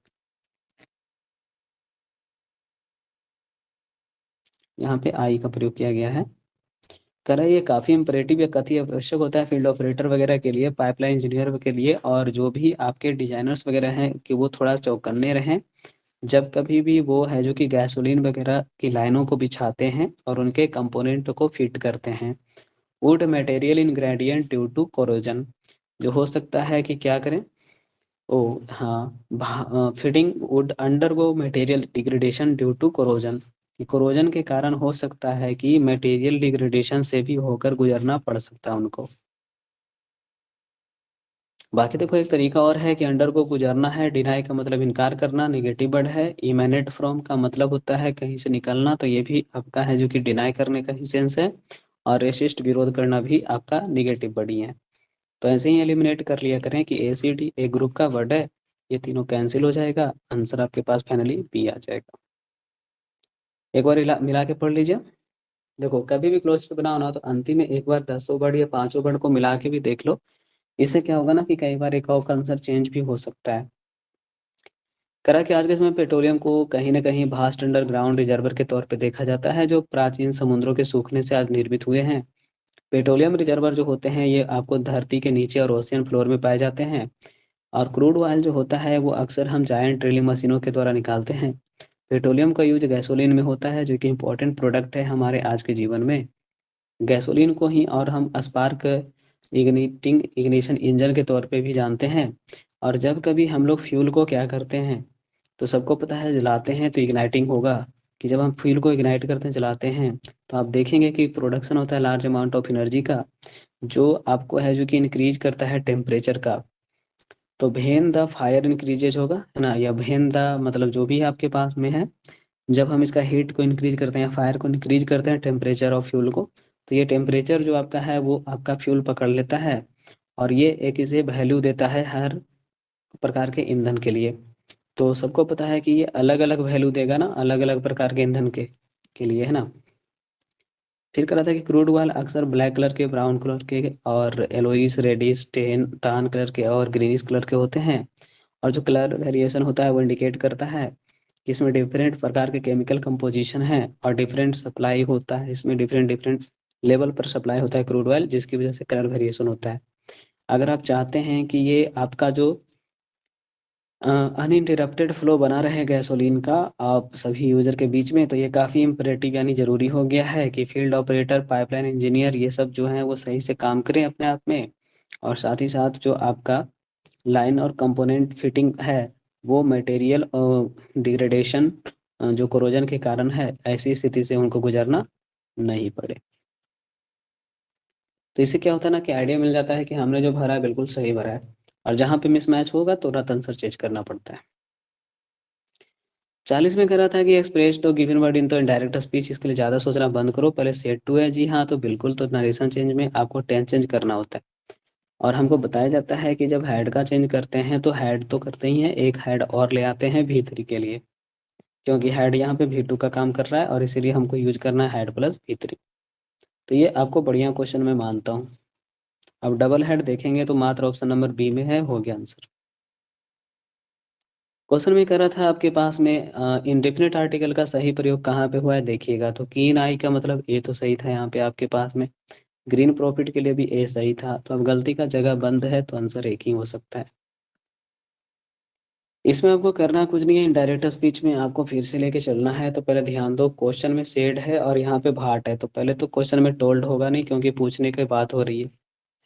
यहाँ पे आई का प्रयोग किया गया है। कह रहा है ये काफी इंपरेटिव या कति आवश्यक होता है फील्ड ऑपरेटर वगैरह के लिए, पाइपलाइन इंजीनियर के लिए, और जो भी आपके डिजाइनर्स वगैरह हैं कि वो थोड़ा चौकन्ने रहें जब कभी भी वो है जो कि गैसोलीन वगैरह की लाइनों को बिछाते हैं और उनके कंपोनेंट को फिट करते हैं। Wood material ingredient due to corrosion, जो हो सकता है कि क्या करें? ओ हाँ, fitting wood undergo material degradation due to corrosion, कि कोरोजन के कारण हो सकता है कि मटेरियल डिग्रेडेशन से भी होकर गुजरना पड़ सकता है उनको। बाकी देखो एक तरीका और है कि अंडर को गुजरना है, डिनाई का मतलब इनकार करना, निगेटिव वर्ड है। इमेनेट फ्रॉम का मतलब होता है कहीं से निकलना, तो ये भी आपका है जो कि डिनाई करने का ही सेंस है। और रेसिस्ट विरोध करना भी आपका निगेटिव वर्ड ही है। तो ऐसे ही एलिमिनेट कर लिया करें कि एसिड एक ग्रुप का वर्ड है, ये तीनों कैंसिल हो जाएगा, आंसर आपके पास फाइनली बी आ जाएगा। एक बार मिला के पढ़ लीजिए। देखो कभी भी क्लोज बनाओ ना, तो अंतिम में एक बार 10 वर्ड या 5 वर्ड को मिला के भी देख लो। इससे क्या होगा ना कि कई बार एक और का आंसर चेंज भी हो सकता है। करा कि आज के समय में पेट्रोलियम को कहीं न कहीं वास्ट अंडरग्राउंड रिजर्वर के तौर पे देखा जाता है, जो प्राचीन समुद्रों के सूखने से आज निर्मित हुए हैं। पेट्रोलियम रिजर्वर जो होते हैं, ये आपको धरती के नीचे और ओशियन फ्लोर में पाए जाते हैं। और क्रूड ऑयल जो होता है, वो अक्सर हम जायंट ड्रिलिंग मशीनों के द्वारा निकालते हैं। पेट्रोलियम का यूज़ गैसोलीन में होता है, जो कि इम्पोर्टेंट प्रोडक्ट है हमारे आज के जीवन में। गैसोलीन को ही और हम स्पार्क इग्निशन इंजन के तौर पे भी जानते हैं। और जब कभी हम लोग फ्यूल को क्या करते हैं, तो सबको पता है जलाते हैं तो इग्नाइटिंग होगा। कि जब हम फ्यूल को इग्नाइट करते हैं, जलाते हैं, तो आप देखेंगे कि प्रोडक्शन होता है लार्ज अमाउंट ऑफ एनर्जी का, जो आपको है जो कि इंक्रीज करता है टेम्परेचर का। तो व्हेन द फायर इंक्रीजेज होगा, है ना, या व्हेन द मतलब जो भी आपके पास में है, जब हम इसका हीट को इंक्रीज करते हैं, फायर को इंक्रीज करते हैं, टेम्परेचर ऑफ फ्यूल को, तो ये टेम्परेचर जो आपका है वो आपका फ्यूल पकड़ लेता है। और ये एक इसे वैल्यू देता है हर प्रकार के ईंधन के लिए। तो सबको पता है कि ये अलग अलग वैल्यू देगा ना, अलग अलग प्रकार के ईंधन के लिए, है ना। फिर कह रहा था कि क्रूड ऑयल अक्सर ब्लैक कलर के, ब्राउन कलर के, और येलोइश, रेडिश, टान कलर के और ग्रीनिश कलर के होते हैं। और जो कलर वेरिएशन होता है वो इंडिकेट करता है कि इसमें डिफरेंट प्रकार के केमिकल कंपोजिशन है और डिफरेंट सप्लाई होता है, इसमें डिफरेंट डिफरेंट लेवल पर सप्लाई होता है क्रूड ऑयल, जिसकी वजह से कलर वेरिएशन होता है। अगर आप चाहते हैं कि ये आपका जो अनइंटरप्टेड फ्लो बना रहे गैसोलीन का आप सभी यूजर के बीच में, तो ये काफ़ी इम्परेटिव यानी ज़रूरी हो गया है कि फील्ड ऑपरेटर, पाइपलाइन इंजीनियर, ये सब जो हैं वो सही से काम करें अपने आप में। और साथ ही साथ जो आपका लाइन और कंपोनेंट फिटिंग है, वो मटेरियल डिग्रेडेशन जो कोरोजन के कारण है, ऐसी स्थिति से उनको गुजरना नहीं पड़े। तो इससे क्या होता है ना कि आइडिया मिल जाता है कि हमने जो भरा है बिल्कुल सही भरा है। और जहाँ पे मिसमैच होगा तो तुरंत आंसर चेंज करना पड़ता है। 40 में कह रहा था कि एक्सप्रेस तो गिवन वर्ड इन तो इनडायरेक्ट स्पीच, इसके लिए ज़्यादा सोचना बंद करो, पहले सेट टू है। जी हाँ, तो बिल्कुल, तो नरेशन चेंज में आपको टेंस चेंज करना होता है। और हमको बताया जाता है कि जब हेड का चेंज करते हैं तो हेड तो करते ही हैं, एक हेड और ले आते हैं V3 के लिए, क्योंकि हेड यहाँ पे V2 का काम कर रहा है और इसीलिए हमको यूज करना है हेड प्लस V3। तो ये आपको बढ़िया क्वेश्चन मैं मानता हूँ। अब डबल हेड देखेंगे तो मात्र ऑप्शन नंबर बी में है, हो गया आंसर। क्वेश्चन में कह रहा था आपके पास में इंडेफिनिट आर्टिकल का सही प्रयोग कहाँ पे हुआ है, देखिएगा। तो कीन आई का मतलब ए तो सही था यहाँ पे आपके पास में। ग्रीन प्रॉफिट के लिए भी ए सही था, तो अब गलती का जगह बंद है, तो आंसर एक ही हो सकता है। इसमें आपको करना कुछ नहीं है, इनडायरेक्ट स्पीच में आपको फिर से लेके चलना है। तो पहले ध्यान दो, क्वेश्चन में सेड है और यहाँ पे भाट है, तो पहले तो क्वेश्चन में टोल्ड होगा नहीं, क्योंकि पूछने की बात हो रही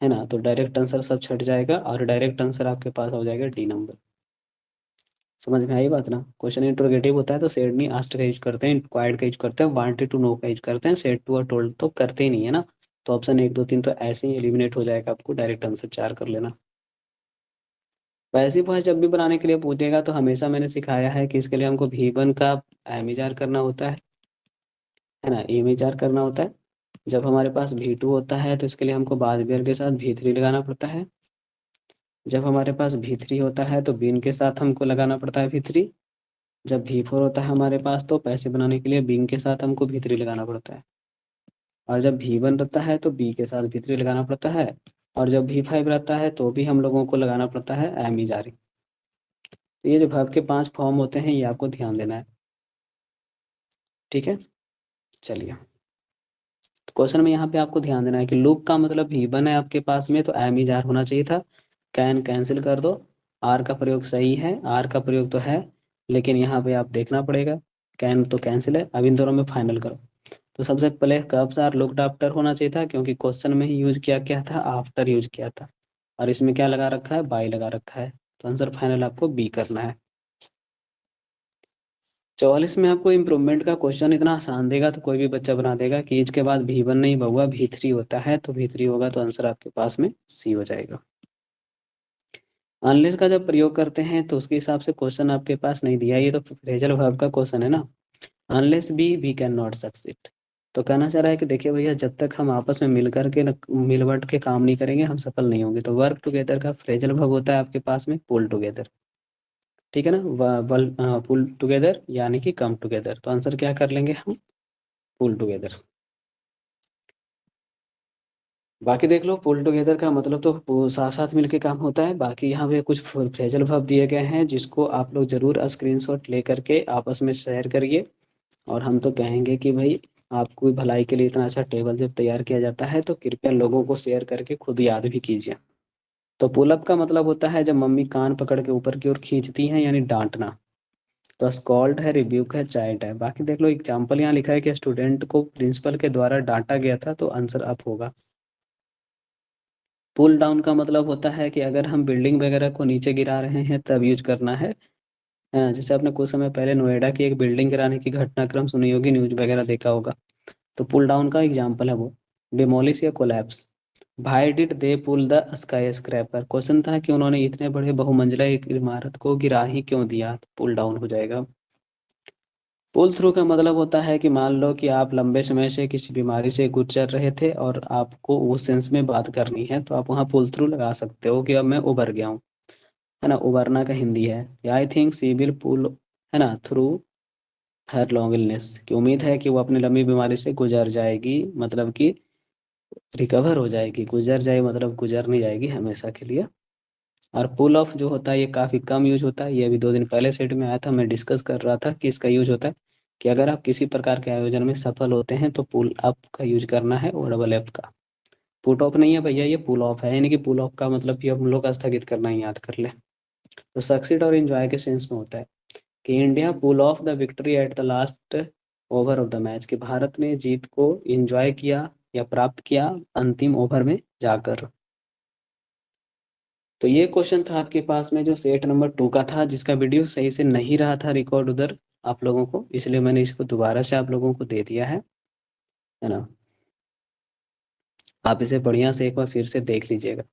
है ना। तो डायरेक्ट आंसर सब छट जाएगा और डायरेक्ट आंसर आपके पास हो जाएगा डी नंबर। समझ में आई बात ना। क्वेश्चन इंट्रोगेटिव होता है तो सेड नहीं, आस्क्ड का यूज करते हैं, इंक्वायर्ड का यूज करते हैं, वांटेड टू नो का यूज करते हैं, सेड टू और टोल्ड तो करते ही नहीं है ना। तो ऑप्शन 1 2 3 तो ऐसे ही एलिमिनेट हो जाएगा, आपको डायरेक्ट आंसर 4 कर लेना। पैसिव वॉइस जब भी बनाने के लिए पूछेगा तो हमेशा मैंने सिखाया है कि इसके लिए हमको V1 का एमिजार करना होता है ना, इमेजार करना होता है। जब हमारे पास V2 होता है तो इसके लिए हमको बाजबियर के साथ V3 लगाना पड़ता है। जब हमारे पास V3 होता है तो बीन के साथ हमको लगाना पड़ता है V3। जब V4 होता है हमारे पास तो पैसे बनाने के लिए बीन के साथ हमको V3 लगाना पड़ता है। और जब V1 रहता है तो बी के साथ V3 लगाना पड़ता है। और जब V5 रहता है तो भी हम लोगों को लगाना पड़ता है एमिजारी। तो ये जो वर्ब के 5 फॉर्म होते हैं, ये आपको ध्यान देना है। ठीक है, चलिए। तो क्वेश्चन में यहाँ पे आपको ध्यान देना है कि लूप का मतलब V1 है आपके पास में, तो एम इज आर होना चाहिए था। कैन कैंसिल कर दो, आर का प्रयोग सही है, आर का प्रयोग तो है, लेकिन यहाँ पे आप देखना पड़ेगा। कैन तो कैंसिल है, अब इन दोनों में फाइनल करो। तो सबसे पहले कब्स आर लुक्ड आफ्टर होना चाहिए था, क्योंकि क्वेश्चन में ही यूज किया क्या था, आफ्टर यूज किया था। और इसमें क्या लगा रखा है, बाई लगा रखा है। तो आंसर फाइनल आपको बी करना है। 44 में आपको इम्प्रूवमेंट का क्वेश्चन इतना आसान देगा तो कोई भी बच्चा बना देगा कि इसके बाद V1 नहीं बहुआ V3 होता है, तो V3 होगा, तो आंसर आपके पास में सी हो जाएगा। अनलेस का जब प्रयोग करते हैं तो उसके हिसाब से क्वेश्चन आपके पास नहीं दिया, ये तो फ्रेजल वर्ब का क्वेश्चन है ना। Unless be we can not succeed. तो कहना चाह रहा है कि देखिए भैया, जब तक हम आपस में मिल करके मिलवट के काम नहीं करेंगे, हम सफल नहीं होंगे। तो वर्क टुगेदर का फ्रेजल वर्ब होता है आपके पास में पुल टुगेदर। ठीक है ना, पुल टुगेदर यानी कि कम टुगेदर। तो आंसर क्या कर लेंगे हम, पुल टुगेदर। बाकी देख लो, पुल टुगेदर का मतलब तो साथ साथ मिलके काम होता है। बाकी यहाँ पे कुछ फ्रेजल वर्ब दिए गए हैं जिसको आप लोग जरूर स्क्रीनशॉट ले करके आपस में शेयर करिए। और हम तो कहेंगे कि भाई, आपको भलाई के लिए इतना अच्छा टेबल जब तैयार किया जाता है तो कृपया लोगों को शेयर करके खुद याद भी कीजिए। तो पुलअप का मतलब होता है जब मम्मी कान पकड़ के ऊपर की ओर खींचती हैं, यानी डांटना। तो स्कॉल्ड है, रिब्यूक है, चाइल्ड है। बाकी देख लो, एग्जाम्पल यहाँ लिखा है कि स्टूडेंट को प्रिंसिपल के द्वारा डांटा गया था, तो आंसर अप होगा। पुल डाउन का मतलब होता है कि अगर हम बिल्डिंग वगैरह को नीचे गिरा रहे हैं तब यूज करना है। हाँ, जैसे आपने कुछ समय पहले नोएडा की एक बिल्डिंग गिराने की घटनाक्रम सुनी होगी, न्यूज वगैरह देखा होगा। तो पुल डाउन का एग्जाम्पल है वो। डिमोलिश या कोलैप्स। भाई did they pull the skyscraper, question था कि उन्होंने इतने बड़े बहुमंजिला एक इमारत को गिरा ही क्यों दिया, पुल डाउन हो जाएगा। पुल थ्रू का मतलब होता है कि मान लो कि आप लंबे समय से किसी बीमारी से गुजर रहे थे और आपको उस सेंस में बात करनी है, तो आप वहाँ पुल थ्रू लगा सकते हो कि अब मैं उबर गया हूँ। है ना, उबरना का हिंदी है। I think C will pull, है ना, थ्रू हर लॉन्ग इलनेस, की उम्मीद है कि वो अपनी लंबी बीमारी से गुजर जाएगी, मतलब कि रिकवर हो जाएगी। गुजर जाए मतलब गुजर नहीं जाएगी हमेशा के लिए। और पुल ऑफ जो होता है ये काफ़ी कम यूज होता है। ये अभी 2 दिन पहले सेट में आया था, मैं डिस्कस कर रहा था कि इसका यूज होता है कि अगर आप किसी प्रकार के आयोजन में सफल होते हैं तो पुल अप का यूज करना है, और डबल एफ का। पुट ऑफ नहीं है भैया, ये पुल ऑफ है, यानी कि पुल ऑफ का मतलब कि हम लोग स्थगित करना ही याद कर ले। तो सक्सीड और एंजॉय के सेंस में होता है कि India pull off the victory at the last over of the match, कि भारत ने जीत को एंजॉय किया या प्राप्त किया अंतिम ओवर में जाकर। तो ये क्वेश्चन था आपके पास में जो सेट नंबर 2 का था, जिसका वीडियो सही से नहीं रहा था रिकॉर्ड उधर आप लोगों को, इसलिए मैंने इसको दोबारा से आप लोगों को दे दिया है ना। आप इसे बढ़िया से एक बार फिर से देख लीजिएगा।